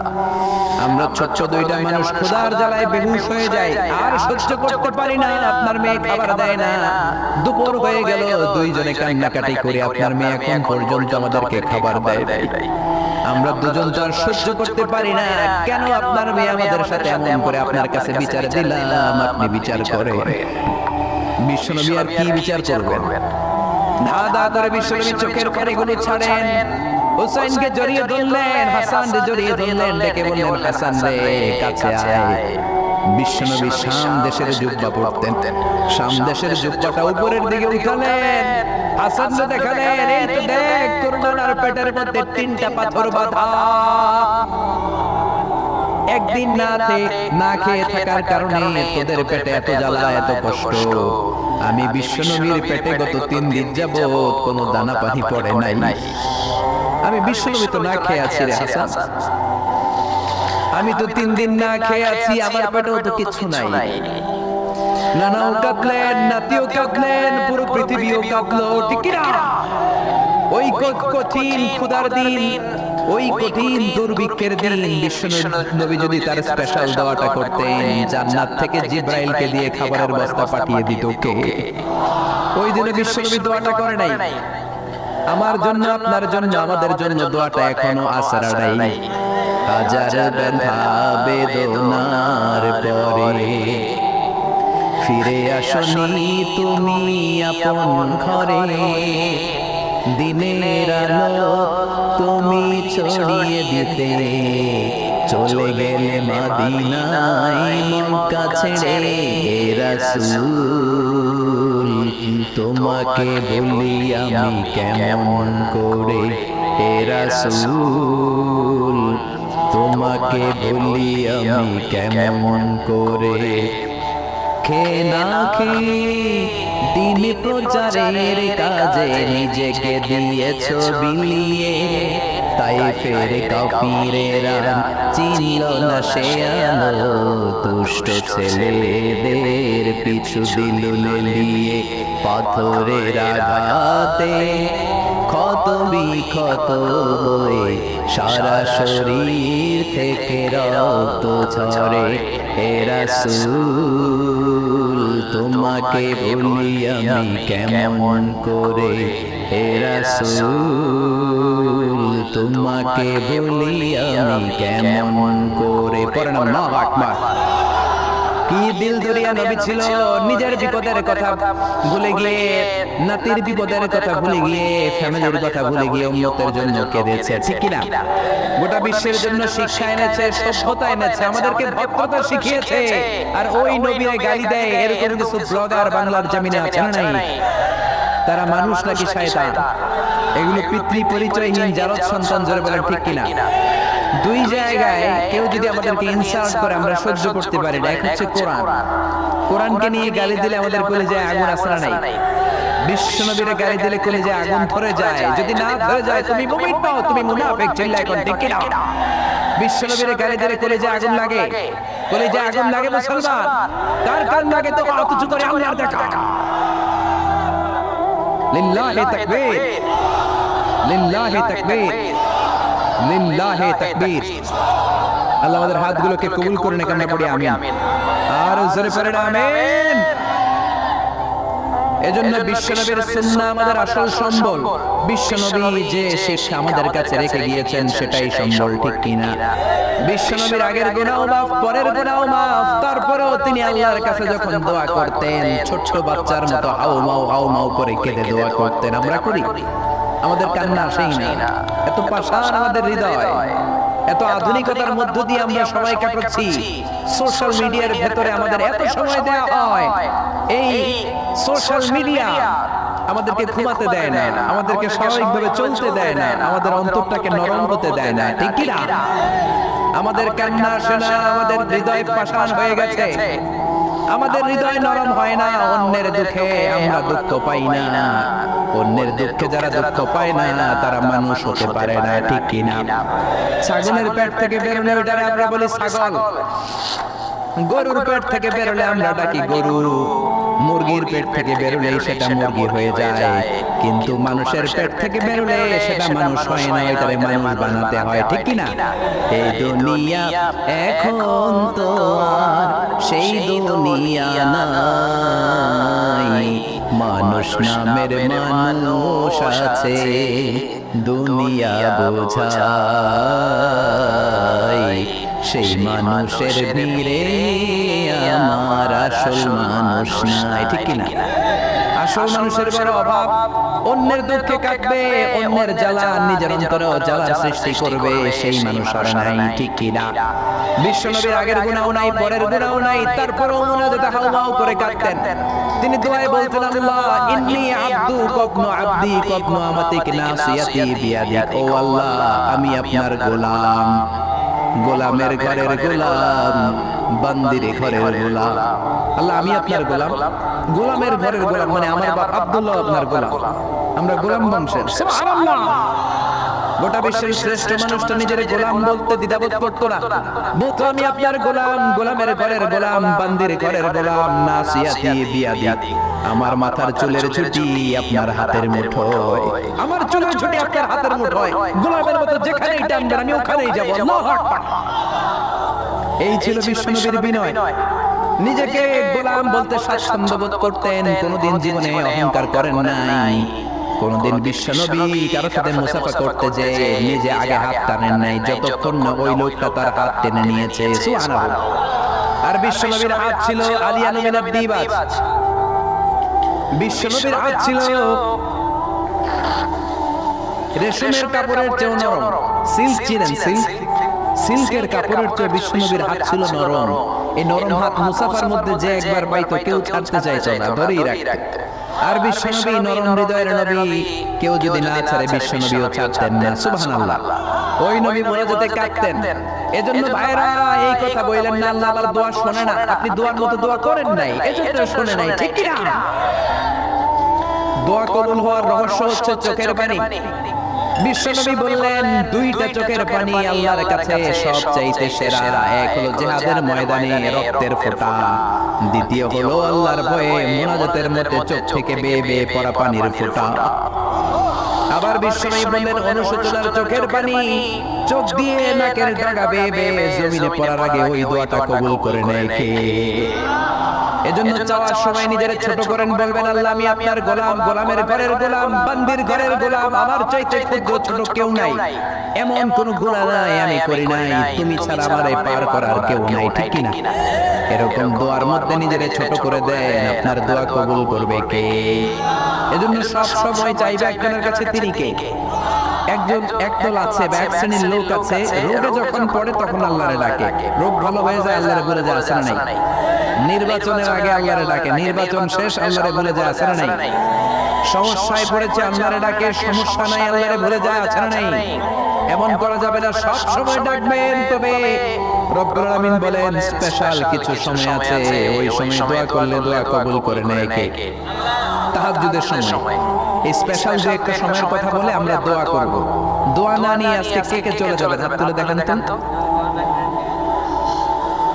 A: আমরা ছোট্ট 2টা মানুষ ক্ষুধার জ্বালায় বেহুশ হয়ে যাই, আর সহ্য করতে পারি না, আপনার মেয়ে খাবার দেয় না। দুপুর হয়ে গেল, 2 জনে কান্নাকাটি করে আপনার মেয়ে এখন পর্যন্ত আমাদেরকে খাবার দেয় নাই। আমরা 2 জন তো আর সহ্য করতে পারি না, কেন আপনার মেয়ে আমাদের সাথে এমন করে? আপনার কাছে বিচার দিলাম, আপনি বিচার করেন। বিশ্বনবী আর কি বিচার করবেন? দাদা করে বিশ্বনবী চোখের পানিগুলো ছাড়েন, হুসাইনকে জড়িয়ে ধরলেন, হাসানকে জড়িয়ে ধরলেন, ডেকে বললেন, হাসান রে, কাছে আয়। বিশ্বনবী শাম দেশের জুব্বা পরতেন, শাম দেশের জুব্বাটা উপরের দিকে উঠালেন, হাসানকে দেখালেন, এই তো দেখ, তোর নানার পেটের মধ্যে 3টা পাথর বাঁধা। একদিন না খেয়ে থাকার কারণে তোদের পেটে এত জ্বালা এত কষ্ট। আমি বিশ্বনবীর পেটে গত 3 দিন যাবত কোনো দানা পানি পড়ে নাই। আমি বিশ্বনবী তো না খেয়ে আছি রে হাসান, আমি তো 3 দিন না খেয়ে আছি, আমার পেটেও তো কিছু নাই। নানাও কাঁদলেন, নাতিও কাঁদলেন, পুরো পৃথিবীও কাঁদলো, ঠিক না? ওই কঠিন ক্ষুধার দিন, ওই কঠিন দুর্ভিক্ষের দিন বিশ্বনবী যদি তার স্পেশাল দোয়াটা করতেন, জান্নাত থেকে জিব্রাইলকে দিয়ে খাবারের বস্তা পাঠিয়ে দিত কে? ওই দিনে বিশ্বনবী দোয়াটা করে নাই। আমার জন্য, আপনার জন্য, আমাদের জন্য দোয়াটা এখনো আসর নাই। হাজার ব্যথা বেদনার পরে ফিরে আসনি তুমি আপন ঘরে, দিনের আলো তুমি ছড়িয়ে দিতে চলে গেলে মদিনায় মক্কা ছেড়ে রাসূল। তোমাকে বলি আমি কেমন করে হে রাসূল, তোমাকে বলি আমি কেমন করে। খেয়ে না খেয়ে দিন প্রচারের কাজে নিজেকে দিয়েছো বিলিয়ে, তাই ফের কাফিরেরা চিনল না সে আলো। দুষ্ট ছেলেদের পিছু দিল লেলিয়ে, পাথরের আঘাতে ক্ষত বিক্ষত হয়ে সারা শরীর থেকে রক্ত ঝরে। হে রাসূল, তোমাকে বলি আমি কেমন করে হে রাসূল, তোমাকে বলি আমি কেমন করে। পড়েন আল্লাহু আকবার। কি দিল দরিয়া নবী ছিল, নিজের বিপদের কথা ভুলে গিয়ে, নাতির বিপদের কথা ভুলে গিয়ে, ফ্যামিলির কথা ভুলে গিয়ে উম্মতের জন্য কেঁদেছে, ঠিক কি না? গোটা বিশ্বের জন্য শিক্ষা এনেছে, সভ্যতা এনেছে, আমাদেরকে ভদ্রতা শিখিয়েছে। আর ওই নবীরে গালি দেয় এরকম কিছু ব্লগার বাংলার জমিনে আছে না নাই? তারা মানুষ নাকি শয়তান? এগুলো পিতৃ পরিচয়হীন জারদ সন্তান, জোরে বলেন ঠিক কিনা? দুই জায়গায় কেউ যদি আমাদেরকে ইনসাল্ট করে আমরা সহ্য করতে পারি না। এক হচ্ছে কোরআন, কোরআনকে নিয়ে গালি দিলে আমাদের কলিজায় আগুন আসে না নাই? বিশ্বনবীরে গালি দিলে কলিজায় আগুন ধরে যায়, যদি না ধরে যায় তুমি মুমিন পাও, তুমি মুনাফিক, চিল্লায় কোন ঠিক কিনা? বিশ্বনবীরে গালি দিলে কলিজায় আগুন লাগে, কলিজায় আগুন লাগে মুসলমান, কার কার লাগে তো হাত উঁচু করে আল্লাহর দেখা। লিল্লাহি তাকবীর, লিল্লাহি তাকবীর, লিল্লাহি তাকবীর। আল্লাহ আমাদের হাতগুলোকে কবুল করে নেক, আমরা পড়ি আমিন। আর জোরে পড়েন আমিন। এজন্য বিশ্বনবীর সুন্নাহ আমাদের আসল সম্বল। বিশ্বনবী যে শিক্ষা আমাদের কাছে রেখে গিয়েছেন সেটাই সম্বল, ঠিক কিনা? বিশ্বনবীর আগের গুনাহ মাফ, পরের গুনাহ মাফ, তারপরেও তিনি আল্লাহর কাছে যখন দোয়া করতেন ছোট্ট বাচ্চার মতো হাউ মাউ করে কেঁদে দোয়া করতেন। আমরা করি? আমাদের কান্না আসেই না। এত পাষাণ আমাদের হৃদয়, এত আধুনিকতার মধ্য দিয়ে আমরা সবাই কাটাচ্ছি। সোশ্যাল মিডিয়ার ভেতরে আমাদের এত সময় দেওয়া হয়। এই সোশ্যাল মিডিয়া আমাদেরকে ঘুমাতে দেয় না, আমাদেরকে স্বাভাবিকভাবে চলতে দেয় না, আমাদের অন্তরটাকে নরম হতে দেয় না, ঠিক কি না? আমাদের কান্না আসে না, আমাদের হৃদয় পাষাণ হয়ে গেছে, আমাদের হৃদয় নরম হয় না। অন্যের দুঃখে আমরা দুঃখ পাই না, অন্যের দুঃখে যারা দুঃখ পায় না তারা মানুষ হতে পারে না, ঠিক কি না? ছাগলের পেট থেকে বেরোলে ওটারে আমরা বলি ছাগল, গরুর পেট থেকে বেরোলে আমরা ডাকি গরু, মুরগির পেট থেকে বেরোলে সেটা মুরগি হয়ে যায়, কিন্তু মানুষের পেট থেকে বেরোলে সেটা মানুষ হয় না, এটারে মানুষ বানাতে হয়, ঠিক কি না? এই দুনিয়া এখন তো আর সেই দুনিয়া নাই, মানুষ নামের মানুষ আছে, দুনিয়া বোঝায়, সেই মানুষের ভিড়ে আমার আসল মানুষ নাই, ঠিক কিনা? আসল মানুষের বড় অভাব। অন্যের দুঃখে কাঁদবে, অন্যের জ্বালা নিজের অন্তরে জ্বালার সৃষ্টি করবে, সেই মানুষ আর নাই, ঠিক কিনা? বিশ্বনবীর আগের গুনাহ নাই, পরের গুনাহ নাই, তারপরও মুনাজাতে হাউ করে কাঁদতেন। তিনি দোয়ায় বলতেন, আল্লাহ ইন্নী আব্দু কবনু আব্দি কবনু আমাতিক নাসিয়াতি বিয়াদিক। ও আল্লাহ, আমি আপনার গোলাম, গোলামের ঘরের গোলাম, বান্দির ঘরের গোলাম। আল্লাহ আমি আপনার গোলাম, গোলামের ঘরের গোলাম মানে আমার বাপ আব্দুল্লাহ আপনার গোলাম, আমরা গোলাম বংশের। সুবহানাল্লাহ। গোটা বিশ্বের শ্রেষ্ঠ মানুষটা নিজের গোলাম বলতে দ্বিধাবোধ করতো না, বলতো আমি আপনার গোলাম, গোলামের ঘরের গোলাম, বান্দির ঘরের গোলাম। নাসিয়াতি বিয়াদি, আমার মাথার চুলের ছুটি আপনার হাতের মুঠোয়, আমার চুলের ছুটি আপনার হাতের মুঠোয়, গোলামের মতো যেখানেই টানবেন আমি ওখানেই যাব। আল্লাহু আকবার। এই ছিল বিশ্বনবীর বিনয়। নিজেকে গোলাম বলতে স্বাচ্ছন্দ্য বোধ করতেন, কোনদিন জীবনে অহংকার করেন নাই। কোনদিন বিশ্বনবী কারো সাথে মুসাফা করতে যে নিজে আগে হাত টানেন নাই, যতক্ষণ না ওই লোকটা তার হাত টেনে নিয়েছে। সুবহানাল্লাহ। আর বিশ্বনবীর হাত ছিল আলিয়ানু মিনাদ দিবাজ, বিশ্বনবীর হাত ছিল রেশমের কাপড়ের চেয়েও নরম। সিল্ক চিনেন? সিল্কের কাপড়ের চেয়ে বিশ্বনবীর হাত ছিল নরম। এই নরম হাত মুসাফার মধ্যে যে একবার পাইতো কেউ ছাড়তে চাইতো না, ধরেই রাখতো। আর বিশ্বনবী নরম হৃদয়ের নবী, কেউ যদি না ছাড়ে বিশ্বনবীও ছাড়তেন না। সুবহানাল্লাহ। ওই নবী মুনাজাতে কাঁদতেন। এজন্য ভাইরা এই কথা বললেন না আল্লাহ আল্লাহর দোয়া শুনে না, আপনি দোয়ার মতো দোয়া করেন নাই, এজন্য শুনে নাই, ঠিক কি না? দোয়া কবুল হওয়ার রহস্য হচ্ছে চোখের পানি। বিশ্বনবী বললেন দুইটা চোখের পানি আল্লাহর কাছে সবচাইতে সেরা। এক হলো জিহাদের ময়দানে রক্তের ফোঁটা, দ্বিতীয় হলো আল্লাহর ভয়ে মুনাজাতের মধ্যে চোখ থেকে বেয়ে বেয়ে পড়া পানির ফোঁটা। আবার বিশ্বনবী বললেন অনুশোচনার চোখের পানি চোখ দিয়ে নাকের ডাগা বেয়ে বেয়ে জমিনে পড়ার আগে ওই দোয়াটা কবুল করে নেয় কে? এজন্য চাওয়ার সময় নিজের ছোট করেন, বলবেন আল্লাহ আমি আপনার গোলাম, গোলামের ঘরের গোলাম, বান্দির ঘরের গোলাম, আমার চাইতে ক্ষুদ্র ছোট কেউ নাই, এমন কোন গুনাহ নাই আমি করি নাই, তুমি ছাড়া আমারে পার করার কেউ নাই, ঠিক কি না? এরকম দোয়ার মধ্যে নিজের ছোট করে দেন, আপনার দোয়া কবুল করবে কে? এজন্য সব সময় চাইবে একজনের কাছে তিনি কে? একদল আছে বা এক শ্রেণীর লোক আছে, রোগে যখন পড়ে তখন আল্লাহরে ডাকে, রোগ ভালো হয়ে যায় আল্লাহরে ভুলে যায়, আছে না নাই? নির্বাচনের আগে আল্লাহরে ডাকে, নির্বাচন শেষ আল্লাহরে ভুলে যায়, আছে না নাই? সমস্যায় পড়েছে আল্লাহরে ডাকে, সমস্যা নাই আল্লাহরে ভুলে যায়, আছে না নাই? এমন করা যাবে না, সব সময় ডাকবেন। তবে রব্বুল আলামিন বলেন স্পেশাল কিছু সময় আছে, ওই সময় দোয়া করলে দোয়া কবুল করে নেয় কে? তাহাজ্জুদের সময়। এই স্পেশাল যে একটা সময়ের কথা বলে আমরা দোয়া করব। দোয়া না নিয়ে আজকে কে কে চলে যাবেন হাত তুলে দেখান তো।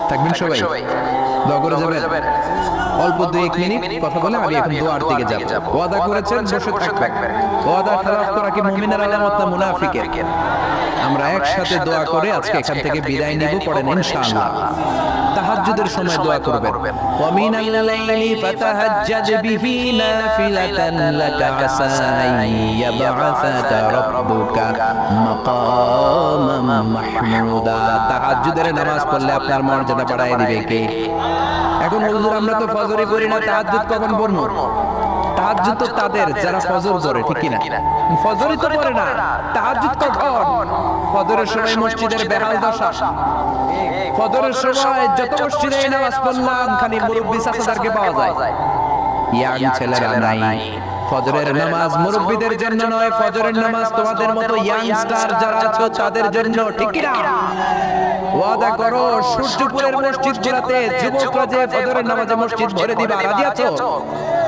A: থাকবেন সবাই? দোয়া করে যাবেন। অল্প 2-1 মিনিট কথা বলে আমি এখন দোয়ার দিকে যাব। ওয়াদা করেছেন বসে থাকবেন। ওয়াদা খেলাফ করা কি মুমিনের আলামত না মুনাফিকের? আমরা একসাথে দোয়া করে আজকে এখান থেকে বিদায় নিব, পড়েন ইনশাআল্লাহ। তাহাজ্জুদের সময় দোয়া করবেন। ওয়া মিনাল লাইলি ফাতাহাজ্জাদ বিহি নাফিলাতান লাকা আসা ইয়াবআসাকা রাব্বুকা মাকামান মাহমুদা। তাহাজ্জুদের নামাজ পড়লে আপনার মর্যাদা বাড়ায় দিবে কে? এখন হুজুর আমরা তো ফজরে পড়ি না, তাহাজ্জুদ কখন পড়ব? তাহাজ্জুদ তো তাদের যারা ফজর পড়ে, ঠিক কি না? ফজরই তো পড়ে না, তাহাজ্জুদ কখন? ফজরের সময় মসজিদের বেহাল দশা। ফজরের সময় যত মসজিদে নামাজ পড়লাম খালি মুরব্বি চাচাদেরকে পাওয়া যায়, ইয়াং ছেলেরা নাই। ফজরের নামাজ মুরব্বিদের জন্য নয়, ফজরের নামাজ তোমাদের মতো ইয়াংস্টার যারা আছো তাদের জন্য, ঠিক কি না? ওয়াদা করো সূর্যপুরের মসজিদগুলোতে যুবকরা যে ফজরের নামাজে মসজিদ ভরে দিবা, রাজি আছো?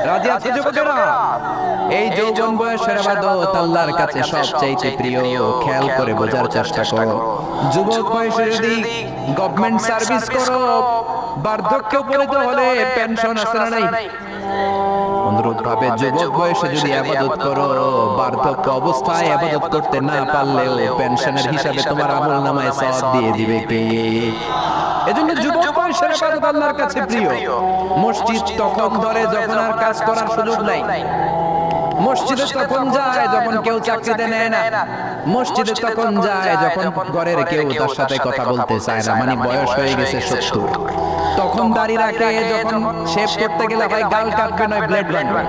A: রাজি আছো যুবকেরা? এই যৌবন বয়সের ইবাদত আল্লাহর কাছে সবচেয়ে প্রিয়। খেয়াল করে বোঝার চেষ্টা করো। যুবক বয়সে যদি গভর্নমেন্ট সার্ভিস করো, বার্ধক্যে উপনীত হলে পেনশন আছে না নাই? অনুরূপভাবে যুবক বয়সে যদি ইবাদত করো, বার্ধক্য অবস্থায় ইবাদত করতে না পারলেও পেনশনের হিসাবে তোমার আমলনামায় সওয়াব দিয়ে দিবে কে? এজন্য যুবক বয়সের ইবাদত আল্লাহর কাছে প্রিয়। মসজিদ তখন ধরে যখন আর কাজ করার সুযোগ নাই। মসজিদে তখন যায় যখন কেউ চাকরিতে নেয় না। মসজিদে তখন যায় যখন ঘরের কেউ তার সাথে কথা বলতে চায় না, মানে বয়স হয়ে গেছে 70। তখন দাড়ি রাখে, যখন শেভ করতে গেলে হয় গাল কাটবে নয় ব্লেড বানবে,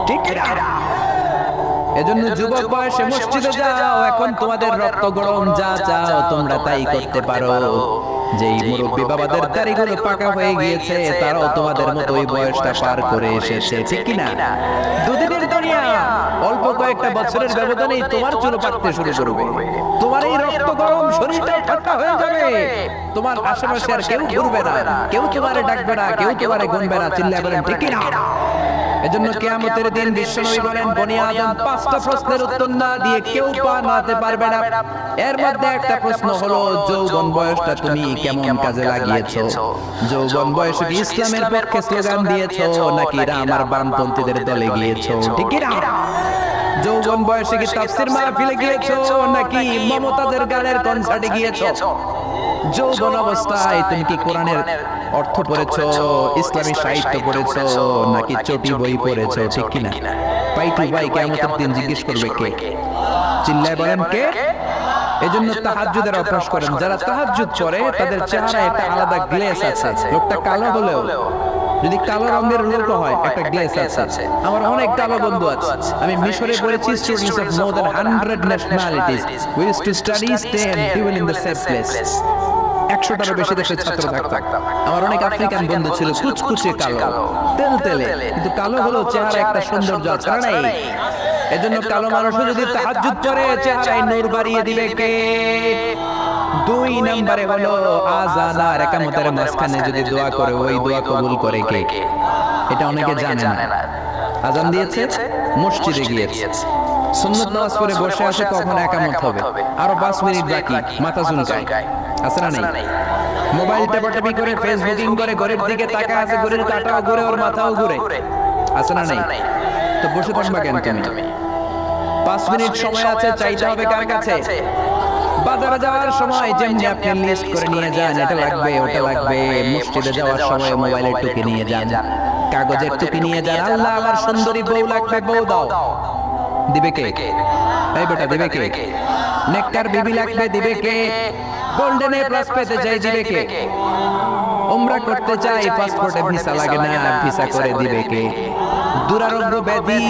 A: ঠিক না? এজন্য যুবক বয়সে মসজিদে যাও, এখন তোমাদের রক্ত গরম, যা চাও তোমরা তাই করতে পারো। যেই মুরব্বী বাবাদের দাড়িগুলো পাকা হয়ে গিয়েছে তারাও তোমাদের মতো ওই বয়সটা পার করে এসেছে, ঠিক কি না? দুদিনের দুনিয়া, অল্প কয়েকটা বছরের ব্যবধানেই তোমার চুল পাকতে শুরু করবে, তোমার এই রক্ত গরম শরীরটা ঠান্ডা হয়ে যাবে, তোমার আশেপাশে আর কেউ ঘুরবে না, কেউ তোমারে ডাকবে না, কেউ তোমারে গুনবে না, চিল্লায় বলেন ঠিক কি না? এজন্য কিয়ামতের দিন বিশ্বনবী বলেন বনি আদম 5টা প্রশ্নের উত্তর না দিয়ে কেউ পা নাতে পারবে না। এর মধ্যে একটা প্রশ্ন হলো যৌবন বয়সটা তুমি কেমন কাজে লাগিয়েছো? যৌবন বয়সে কি ইসলামের পক্ষে স্লোগান দিয়েছো নাকি আমার বামপন্থীদের দলে গিয়েছো, ঠিক কি না? যৌবন বয়সে কি তাফসীর মাহফিলে গিয়েছো নাকি মমতাজের গানের কনসার্টে গিয়েছো? যৌবন অবস্থায় তুমি কি কোরআনের অর্থ পড়েছো, ইসলামী সাহিত্য পড়েছো নাকি চটি বই পড়েছো, ঠিক কি না? পাই টু পাই কিয়ামতের দিন জিজ্ঞেস করবে কে? চিল্লায় বলেন কে? এজন্য তাহাজ্জুদের অভ্যাস করেন। যারা তাহাজ্জুদ করে তাদের চেহারায় একটা আলাদা গ্লেজ আছে। লোকটা কালো হলেও যদি কালো রঙের লোক হয় একটা গ্লেজ আছে। আমার অনেক কালো বন্ধু আছে, আমি মিশরে পড়েছি, students of more than 100 nationalities, we used to study stay and live in the same place. 100টারও বেশি দেশের ছাত্র থাকতাম। আমার অনেক আফ্রিকান বন্ধু ছিল, কুচকুচে কালো, তেলতেলে, কিন্তু কালো হলো চেহারা একটা সৌন্দর্য আছে না নাই? এজন্য কালো মানুষও যদি তাহাজ্জুদ করে চেহারায় নূর বাড়িয়ে দিবে কে? 2 নম্বরে হলো আযান আর ইকামতের মাঝখানে যদি দোয়া করে ওই দোয়া কবুল করে কে? এটা অনেকে জানে না। আযান দিয়েছে, মসজিদে গিয়েছে, সুন্নাত নামাজ পড়ে বসে আছে, কখন ইকামত হবে, আরো 5 মিনিট বাকি, মাথা চুলকায়, আছে না নাই? মোবাইল টেপাটেপি করে ফেসবুকিং করে, ঘরের দিকে তাকায় আছে, ঘরের কাটাও ঘুরে, ওর মাথাও ঘুরে, আছে না নাই? তো বসে থাকবা কেন তুমি? 5 মিনিট সময় আছে, চাইতে হবে কার কাছে? বাজারে যাওয়ার সময় যেমনি আপনি লিস্ট করে নিয়ে যান, এটা লাগবে ওটা লাগবে, মসজিদে যাওয়ার সময় মোবাইলের টুকি নিয়ে যান, কাগজের টুকি নিয়ে যান, আল্লাহ আমার সুন্দরী বউ লাগবে, বউ দাও, দিবে কে? এই বেটা দিবে কে? নেককার বিবি লাগবে, দিবে কে? গোল্ডেন এ প্লাস পেতে চাই, দিবে কে? উমরা করতে চাই, পাসপোর্টে ভিসা লাগে না, ভিসা করে দিবে কে? দুরারোগ্য ব্যাধি,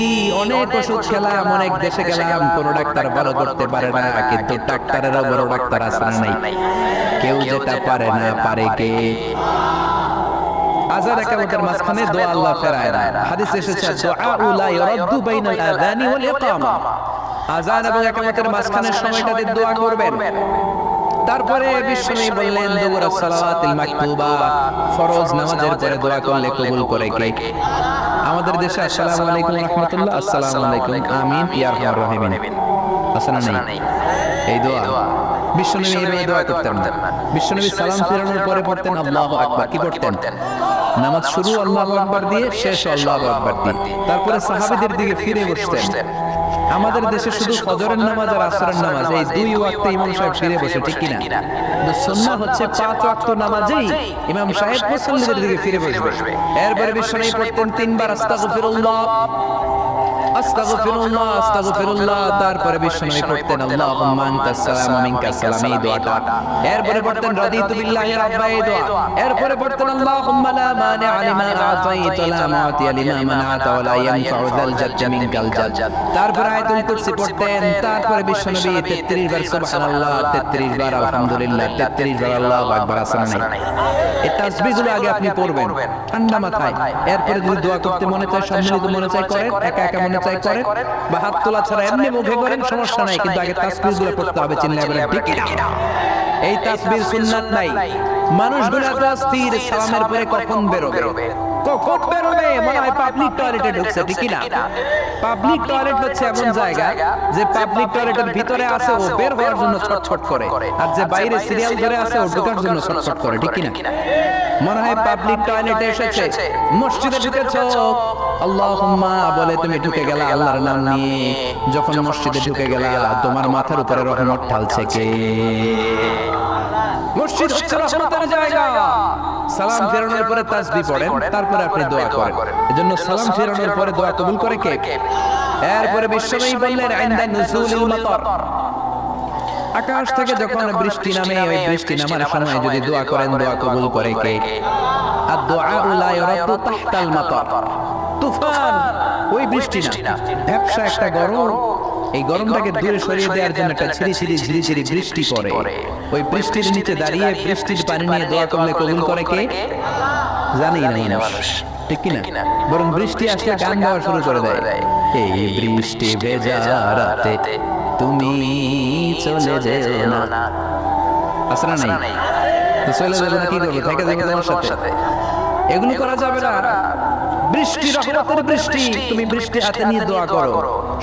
A: অনেক ওষুধ খেলাম, অনেক দেশে গেলাম, কোন ডাক্তার ভালো করতে পারে না, কিন্তু ডাক্তারেরও বড় ডাক্তার আছে না নাই? কেউ যেটা পারে না, পারে কে? আযান ইকামতের মাঝখানে দোয়া আল্লাহ ফেরায় না। হাদিসে এসেছে দুআউ লা ইরাদ্দু বাইনাল আযানি ওয়াল ইকামা, আযান এবং ইকামতের মাঝখানের সময়টাতে দোয়া করবেন। তারপরে বিশ্বনবী বললেন দুবুরা সালাওয়াতিল মাকতুবা, ফরজ নামাজের পরে দোয়া করলে কবুল করে কে? আমাদের দেশে আসসালামু আলাইকুম রাহমাতুল্লাহ, আসসালামু আলাইকুম, আমিন ইয়া আরহামার রাহিমিন, আছে না নাই? এই দোয়া বিশ্বনবী এইভাবে দোয়া করতেন না। বিশ্বনবী সালাম ফেরানোর পরে পড়তেন আল্লাহু আকবার। কি পড়তেন? নামাজ শুরু আল্লাহু আকবার দিয়ে, শেষ আল্লাহু আকবার দিয়ে, তারপরে সাহাবীদের দিকে ফিরে বসতেন। আমাদের দেশে শুধু ফজরের নামাজ আর আসরের নামাজ, এই 2 ওয়াক্তে ইমাম সাহেব ফিরে বসে, ঠিক কি না? তো সুন্নাহ হচ্ছে 5 ওয়াক্ত নামাজেই ইমাম সাহেব মুসল্লিদের দিকে ফিরে বসবে। এরপরে বিশ্বনবী পড়তেন 3 বার আস্তাগফিরুল্লাহ, আস্তাগফিরুল্লাহ, আস্তাগফিরুল্লাহ, তারপরে বিশ্বনবী পড়তেন আল্লাহুম্মা আনতাস সালাম ওয়া মিনকাস সালাম, এই দোয়াটা। এরপরে পড়তেন রাদিতু বিল্লাহি রাব্বা, এই দোয়া। এরপরে পড়তেন আল্লাহুম্মা লা মানিআ লিমা আ'তাইতা ওয়া লা মু'তিয়া লিমা মানা'তা ওয়া লা ইয়ানফা'ু যাল জাদ্দি মিনকাল জাদ। তারপরে আয়াতুল কুরসি পড়তেন। তারপরে বিশ্বনবী 33 বার সুবহানাল্লাহ, 33 বার আলহামদুলিল্লাহ, 33 বার আল্লাহু আকবার, আছে না নাই? এই তাসবিহগুলো আগে আপনি পড়বেন ঠান্ডা মাথায়। এরপরে যদি দোয়া করতে মনে চায়, সম্মিলিত মনে চায় করেন, একা একা মনে চায় করেন, বা হাত তোলা ছাড়া এমনি মুখে করেন, সমস্যা নাই, কিন্তু আগে তাসবিহগুলো পড়তে হবে। চিল্লায় বলেন ঠিক না? এই তাসবিহ সুন্নাত নাই। মানুষগুলো তো অস্থির, সালামের পরে কখন বেরোবে, কখন বেরোবে, মনে হয় পাবলিক টয়লেটে ঢুকছে, ঠিক না? পাবলিক টয়লেট হচ্ছে এমন জায়গা যে পাবলিক টয়লেটের ভিতরে আছে ও বের হওয়ার জন্য ছটছট করে, আর যে বাইরে সিরিয়াল ধরে আছে ও ঢোকার জন্য ছটছট করে, ঠিক না? মনে হয় পাবলিক টয়লেটে এসেছে, মসজিদে ঢুকেছো, আল্লাহুম্মা বলে তুমি ঢুকে গেলা আল্লাহর নাম নিয়ে। যখন মসজিদে ঢুকে গেলা, তোমার মাথার উপরে রহমত ঢালছে কে? মসজিদ হচ্ছে রহমতের জায়গা। সালাম ফেরানোর পরে তাসবিহ পড়েন, তারপরে আপনি দোয়া করেন। এজন্য সালাম ফেরানোর পরে দোয়া কবুল করে কে? এরপরে বিশ্বনবী বললেন ইনদা নুজুলিল মাতার, আকাশ থেকে যখন বৃষ্টি নামে, ওই বৃষ্টি নামার সময় যদি দোয়া করেন, দোয়া কবুল করে কে? আদ-দুআউ লা ইরাদ্দু তাহতাল মাতার, তুফান, ওই বৃষ্টি না, ভ্যাপসা একটা গরম, এই গরমটাকে দূরে সরিয়ে দেওয়ার জন্য একটা ঝিরিঝিরি ঝিরিঝিরি বৃষ্টি পড়ে। ওই বৃষ্টির নিচে দাঁড়িয়ে বৃষ্টির পানি নিয়ে দোয়া করলে কবুল করে কে? জানি না মানুষ, ঠিক কিনা? বরং বৃষ্টি আসলে গান গাওয়া শুরু করে দেয়। এই বৃষ্টি ভেজা রাতে তুমি চলে যেও না, আছে না নাই? তো চলে যাবে না, কি করবে? থেকে যাবে তোমার সাথে। এগুলো করা যাবে না। বৃষ্টি রহমতের বৃষ্টি, তুমি বৃষ্টি হাতে নিয়ে দোয়া করো।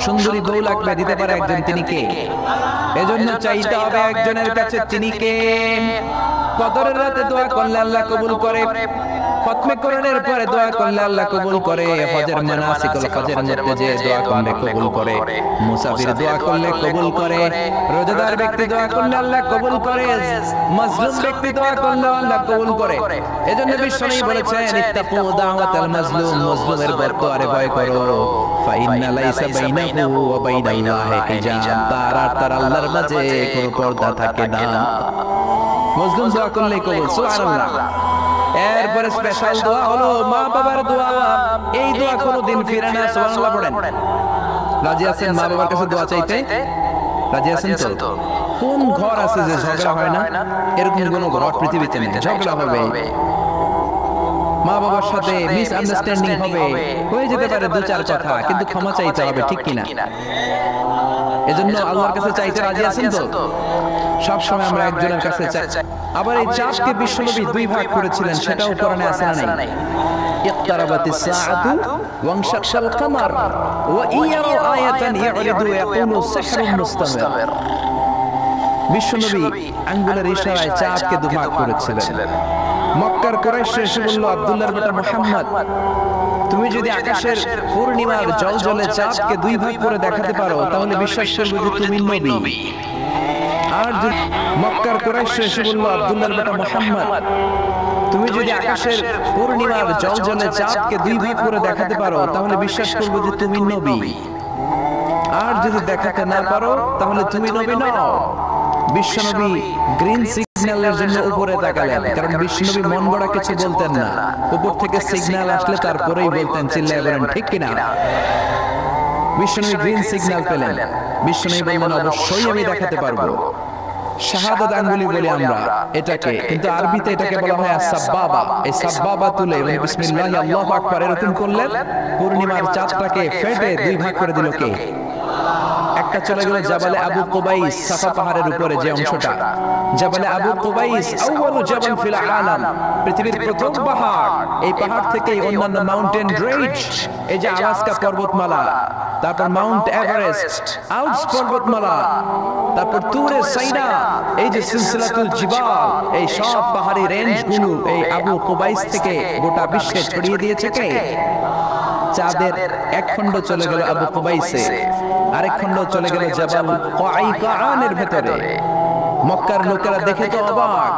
A: সুন্দরী বউ লাগবে, দিতে পারে একজন, তিনি কে? এজন্য চাইতে হবে একজনের কাছে, তিনি কে? কদরের রাতে দোয়া করলে আল্লাহ কবুল করে, খতমে কোরআনের পরে দোয়া করলে আল্লাহ কবুল করে, হজের মানাসিকুল হজের মধ্যে যে দোয়া করলে কবুল করে, মুসাফির দোয়া করলে কবুল করে, রোজাদার ব্যক্তি দোয়া করলে আল্লাহ কবুল করে, মাজলুম ব্যক্তি দোয়া করলে আল্লাহ কবুল করে। এজন্য বিশ্বনবী বলেছেন, ইত্তাকু দাওয়াতাল মাজলুম, মাজলুমের বদদোয়ারে ভয় করো, ফাইন্না লাইসা বাইনাহু ওয়া বাইনাল্লাহি হিজাব, তার আর তার আল্লাহর মাঝে কোনো পর্দা থাকে না। মাজলুম দোয়া করলে কবুল, সুবহানাল্লাহ। এরপরে স্পেশাল দোয়া হলো মা বাবার দোয়া। এই দোয়া কোনোদিন ফিরে না, সুবহানাল্লাহ পড়েন। রাজি আছেন মা বাবার কাছে দোয়া চাইতে? রাজি আছেন তো? কোন ঘর আছে যে ঝগড়া হয় না? এরকম কোন ঘর পৃথিবীতে নেই। ঝগড়া হবে, মা বাবার সাথে মিসআন্ডারস্ট্যান্ডিং হবে, হয়ে যেতে পারে দু চার কথা, কিন্তু ক্ষমা চাইতে হবে, ঠিক কিনা? এজন্য আল্লাহর কাছে চাইতে রাজি আছেন তো? সব সময় আমরা একজনের কাছে চাই। আবার এই চাপকে বিশ্বনবী দুই ভাগ করেছিলেন, সেটাও কোরআনে আছে না নাই? ইকতারাবাতিস সাআতু ওয়ানশাক্কাল কামার ওয়া ইয়ারাউ আয়াতান ইয়ারিদু ইয়াকুলু সিহরুন মুস্তামির। বিশ্বনবী আঙ্গুলের ইশারায় চাপকে দুই ভাগ করেছিলেন। মক্কার কুরাইশ এসে বলল, আব্দুল্লাহর বেটা মুহাম্মদ, তুমি যদি আকাশের পূর্ণিমার জ্বলজ্বলে চাঁদকে দুই ভাগ করে দেখাতে পারো, তাহলে বিশ্বাস করব যে তুমি নবী। আর মক্কার কুরাইশ এসে বলল, আব্দুল্লাহর বেটা মুহাম্মদ, তুমি যদি আকাশের পূর্ণিমার জ্বলজ্বলে চাঁদকে দুই ভাগ করে দেখাতে পারো, তাহলে বিশ্বাস করব যে তুমি নবী। আর যদি দেখাতে না পারো, তাহলে তুমি নবী নও। বিশ্বনবী গ্রিন সিগন্যালের জন্য উপরে তাকালেন, কারণ বিশ্বনবী মন গড়া কিছু বলতেন না। উপর থেকে সিগন্যাল আসলে তারপরেই বলতেন, চিল্লায় বলেন ঠিক কিনা? বিশ্বনবী গ্রিন সিগন্যাল পেলেন। বিশ্বনবী বললেন, অবশ্যই আমি দেখাতে পারবো। শাহাদাত আঙ্গুলি বলি আমরা এটাকে, কিন্তু আরবিতে এটাকে বলা হয় আস-সাব্বাবা। এই সাব্বাবা তুলে বিসমিল্লাহ আল্লাহু আকবার এরকম করলেন, পূর্ণিমার চাঁদটাকে ফেটে দুই ভাগ করে দিল কে? একটা চলে গেল জাবালে আবু কুবাইস, সাফা পাহাড়ের উপরে যে অংশটা। জাবালে আবু কুবাইস আউয়ালু জাবাল ফিল আলাম, পৃথিবীর প্রথম পাহাড়। এই পাহাড় থেকেই অন্যান্য মাউন্টেন রেঞ্জ, এই যে আলাস্কা পর্বতমালা, তারপর মাউন্ট এভারেস্ট, আল্পস পর্বতমালা, তারপর তুরে সাইনা, এই যে সিলসিলাতুল জিবাল, এই সব পাহাড়ি রেঞ্জগুলো এই আবু কুবাইস থেকে গোটা বিশ্বে ছড়িয়ে দিয়েছে কে? চাঁদের এক খণ্ড চলে গেল আবু কুবাইসে, আরেক খণ্ড চলে গেল জাবাল কায়কানের ভেতরে। মক্কার লোকেরা দেখে তো অবাক,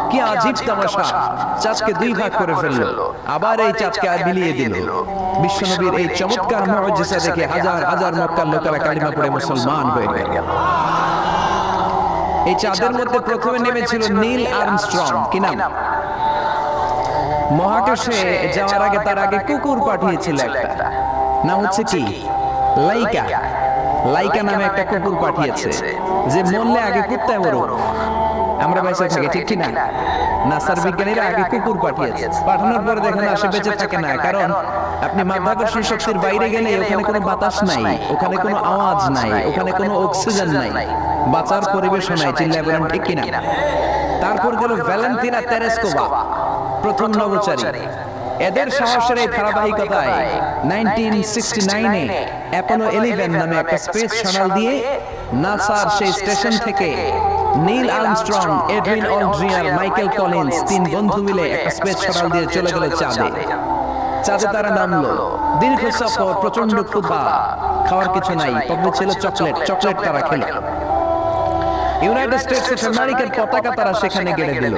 A: কি আজীব তামাশা, চাঁদকে দুই ভাগ করে ফেললো, আবার এই চাঁদকে মিলিয়ে দিল। বিশ্বনবীর এই চমৎকার মুজিজা দেখে হাজার হাজার মক্কার লোকেরা কালিমা পড়ে মুসলমান হয়ে গেল। এই চাঁদের মধ্যে প্রথমে নেমেছিল নীল আর্মস্ট্রং, কি নাম? মহাকাশে যাওয়ার আগে তার আগে কুকুর পাঠিয়েছিল একটা, নাম হচ্ছে কি? লাইকা। লাইকা নামে একটা কুকুর পাঠিয়েছে, যে মরলে আগে কুত্তায় মরুক, আমরা বেঁচে থাকি, ঠিক কি না? নাসার বিজ্ঞানীরা আগে কুকুর পাঠিয়েছে, পাঠানোর পরে দেখেন আসে বেঁচে থাকে না। কারণ আপনি মাধ্যাকর্ষণ শক্তির বাইরে গেলে ওখানে কোনো বাতাস নাই, ওখানে কোনো আওয়াজ নাই, ওখানে কোনো অক্সিজেন নাই, বাঁচার পরিবেশ নাই, চিল্লায় বলেন ঠিক কিনা? তারপর গেল ভ্যালেন্টিনা তেরেস্কোভা, প্রথম নভোচারী। এদের সাহসের এই ধারাবাহিকতায় 1969-এ অ্যাপোলো 11 নামে একটা স্পেস শাটল দিয়ে নাসার সেই স্টেশন থেকে Neil Armstrong, Edwin Aldrin, Michael Collins তিন বন্ধু মিলে একটা স্পেস শাটল দিয়ে চলে গেল চাঁদে। চাঁদে তারা নামলো, দীর্ঘ সফর, প্রচন্ড ক্ষুধা, খাওয়ার কিছু নাই, তবে ছিল চকলেট। চকলেট তারা খেলো। ইউনাইটেড স্টেটস অফ আমেরিকার পতাকা তারা সেখানে গেড়ে দিল।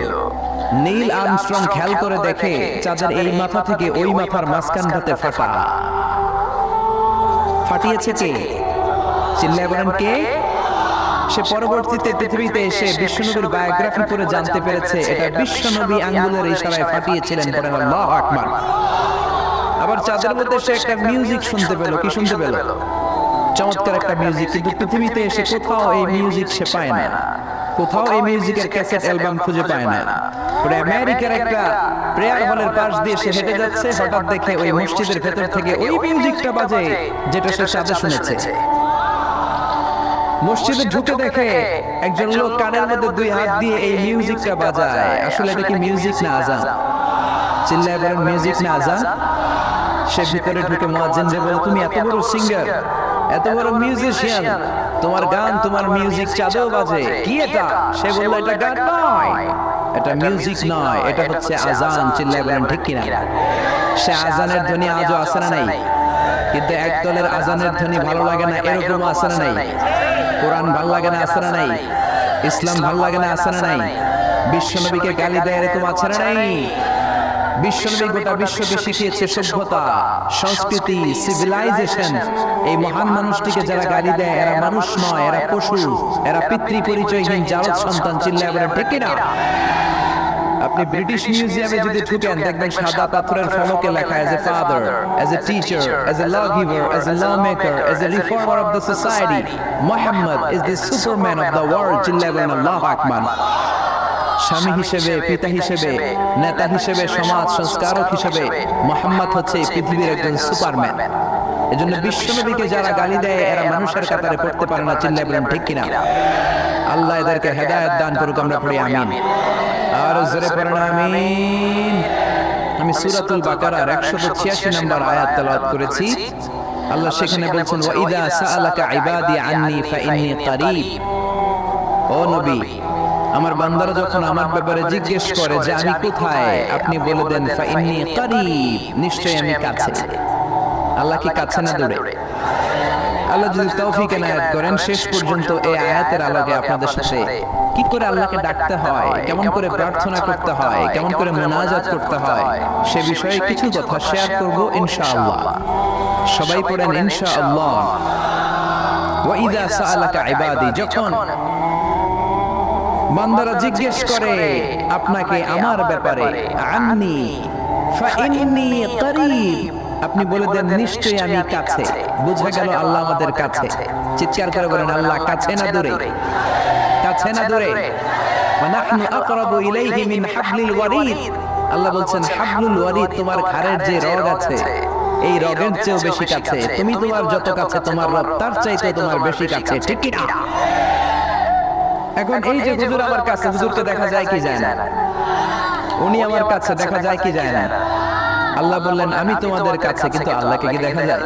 A: নীল আর্মস্ট্রং খেয়াল করে দেখে চাঁদের এই মাথা থেকে ওই মাথার মাঝখানটাতে ফাটা। ফাটিয়েছে কে? চিল্লায় বলেন কে? সে পরবর্তীতে পৃথিবীতে এসে বিশ্বনবীর বায়োগ্রাফি করে জানতে পেরেছে এটা বিশ্বনবী আঙ্গুলের ইশারায় ফাটিয়েছিলেন। বলেন আল্লাহু আকবার। আবার চাঁদের মধ্যে সে একটা মিউজিক শুনতে পেল। কি শুনতে পেল? চমৎকার একটা মিউজিক, কিন্তু পৃথিবীতে এসে কোথাও এই মিউজিক সে পায় না, কোথাও এই মিউজিকের ক্যাসেট অ্যালবাম খুঁজে পায় না। পরে আমেরিকার একটা প্রেয়ার হলের পাশ দিয়ে সে হেঁটে যাচ্ছে, হঠাৎ দেখে ওই মসজিদের ভেতর থেকে ওই মিউজিকটা বাজে যেটা সে সাথে শুনেছে। মসজিদে ঢুকে দেখে একজন লোক কানের মধ্যে দুই হাত দিয়ে এই মিউজিকটা বাজায়। আসলে এটা কি মিউজিক না আজান? চিল্লায় বলেন মিউজিক না আজান? সে ভিতরে ঢুকে মুয়াজ্জিনকে বলে, তুমি এত বড় সিঙ্গার, এত বড় মিউজিশিয়ান, তোমার গান তোমার মিউজিক চাঁদেও বাজে, কি এটা? সে বলল, এটা গান নয়, এটা মিউজিক নয়, এটা হচ্ছে আজান। চিল্লায় বলেন ঠিক কিনা? সে আজানের ধ্বনি আজও আছে না নাই? কিন্তু এক দলের আজানের ধ্বনি ভালো লাগে না, এরকম আছে না নাই? কোরআন ভালো লাগে না, আছে না নাই? ইসলাম ভালো লাগে না, আছে না নাই? বিশ্বনবীকে গালি দেয়, এরকম আছে না নাই? বিশ্বনবী গোটা বিশ্বকে শিখিয়েছে সভ্যতা, সংস্কৃতি, সিভিলাইজেশন। এই মহান মানুষটিকে যারা গালি দেয় এরা মানুষ নয়, এরা পশু, এরা পিতৃ পরিচয়হীন জারদ সন্তান। চিল্লায় বলেন ঠিক কিনা? আপনি ব্রিটিশ মিউজিয়ামে যদি ঢুকেন দেখবেন সাদা পাথরের ফলকে লেখা as a father, as a teacher, as a lawgiver, as a lawmaker, as a reformer of the society, Muhammad is the superman of the world. চিল্লায় বলেন আল্লাহু আকবার। স্বামী হিসেবে, পিতা হিসেবে, নেতা হিসেবে, সমাজ সংস্কারক হিসেবে মুহাম্মদ হচ্ছে পৃথিবীর একজন সুপারম্যান। এজন্য বিশ্বনবীকে যারা গালি দেয় এরা মানুষের কাতারে পড়তে পারে না। চিল্লায় বলেন ঠিক কিনা? আল্লাহ এদেরকে হেদায়েত দান করুক, আমরা পড়ি আমিন। আর জোরে পড়েন আমিন। আমি সূরাতুল বাকারার 186 নম্বর আয়াত তেলাওয়াত করেছি। আল্লাহ সেখানে বলছেন, ওয়া ইযা সাআলাকা ইবাদি আন্নী ফাইন্নী কারীব। ও নবী, আমার বান্দারা যখন আমার ব্যাপারে জিজ্ঞেস করে যে আমি কোথায়, আপনি বলে দেন ফাইন্নী কারীব, নিশ্চয়ই আমি কাছে। আল্লাহ কি কাছে না দূরে? আল্লাহ যদি তৌফিক এনায়েত করেন শেষ পর্যন্ত এই আয়াতের আলোকে আপনাদের সাথে কি করে আল্লাহকে ডাকতে হয়, কেমন করে প্রার্থনা করতে হয়, কেমন করে মুনাজাত করতে হয়, সে বিষয়ে কিছু কথা শেয়ার করব ইনশাআল্লাহ। সবাই পড়েন ইনশাআল্লাহ। ওয়া ইযা সাআলাকা ইবাদি, যখন বান্দারা জিজ্ঞেস করে আপনাকে আমার ব্যাপারে, আন্নী ফাইন্নী কারীব, আপনি বলে দেন নিশ্চয়ই আমি কাছে। বুঝা গেল আল্লাহ আমাদের কাছে। চিৎকার করে বলেন আল্লাহ কাছে না দূরে? কাছে না দূরে? ওয়া নাহনু আকরাবু ইলাইহি মিন হাবলিল ওয়ারিদ। আল্লাহ বলছেন হাবলুল ওয়ারিদ, তোমার ঘাড়ের যে রগ আছে এই রগের চেয়েও বেশি কাছে। তুমি তোমার যত কাছে তোমার রব তার চাইতে তোমার বেশি কাছে, ঠিক কি না? এখন এই যে হুজুর আমার কাছে, হুজুরকে দেখা যায় কি যায় না? উনি আমার কাছে, দেখা যায় কি যায় না? আল্লাহ বললেন আমি তোমাদের কাছে, কিন্তু আল্লাহকে কি দেখা যায়?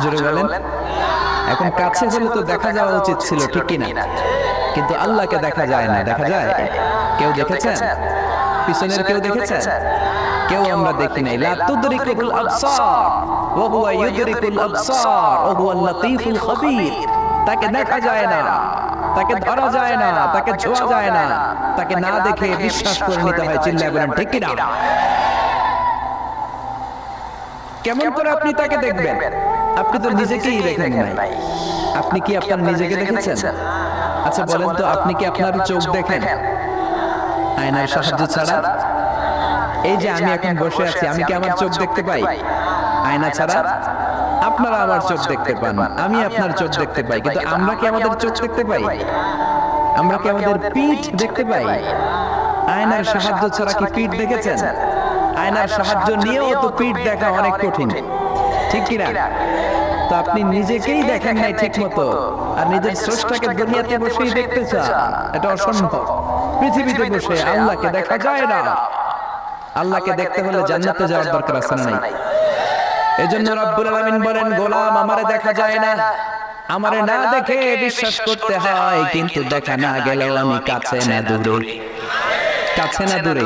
A: জোরে বলেন। এখন কাছে হলে তো দেখা যাওয়া উচিত ছিল, ঠিক কি না? কিন্তু আল্লাহকে দেখা যায় না। দেখা যায়? কেউ দেখেছেন? পিছনের কেউ দেখেছেন? কেউ আমরা দেখি নাই। লা তুদরিকুল আবসার ওয়া হুয়া ইউদরিকুল আবসার ওয়া হুয়াল লাতীফুল খবীর। তাকে দেখা যায় না, তাকে ধরা যায় না, তাকে ছোঁয়া যায় না, তাকে না দেখে বিশ্বাস করে নিতে হয়। চিল্লায় বলেন ঠিক কি না? কেমন করে আপনি তাকে দেখবেন? আপনি তো নিজেকেই দেখেন নাই। আপনি কি আপনার নিজেকে দেখেছেন? আচ্ছা বলেন তো, আপনি কি আপনার চোখ দেখেন আয়নার সাহায্য ছাড়া? এই যে আমি এখন বসে আছি, আমি কি আমার চোখ দেখতে পাই আয়না ছাড়া? আপনারা আমার চোখ দেখতে পান, আমি আপনার চোখ দেখতে পাই, কিন্তু আমরা কি আমাদের চোখ দেখতে পাই? আমরা কি আমাদের পিঠ দেখতে পাই? আয়নার সাহায্য ছাড়া কি পিঠ দেখেছেন? আয়নার সাহায্য নিয়েও তো পিঠ দেখা অনেক কঠিন, ঠিক কি না? তো আপনি নিজেকেই দেখেন নাই ঠিক মতো, আর নিজের স্রষ্টাকে দুনিয়াতে বসেই দেখতে চান, এটা অসম্ভব। পৃথিবীতে বসে আল্লাহকে দেখা যায় না। আল্লাহকে দেখতে হলে জান্নাতে যাওয়ার দরকার আছে না নাই? এজন্য রব্বুল আলামিন বলেন, গোলাম আমারে দেখা যায় না, আমারে না দেখে বিশ্বাস করতে হয়, কিন্তু দেখা না গেলেও আমি কাছে না দূরে। কাছে না দূরে?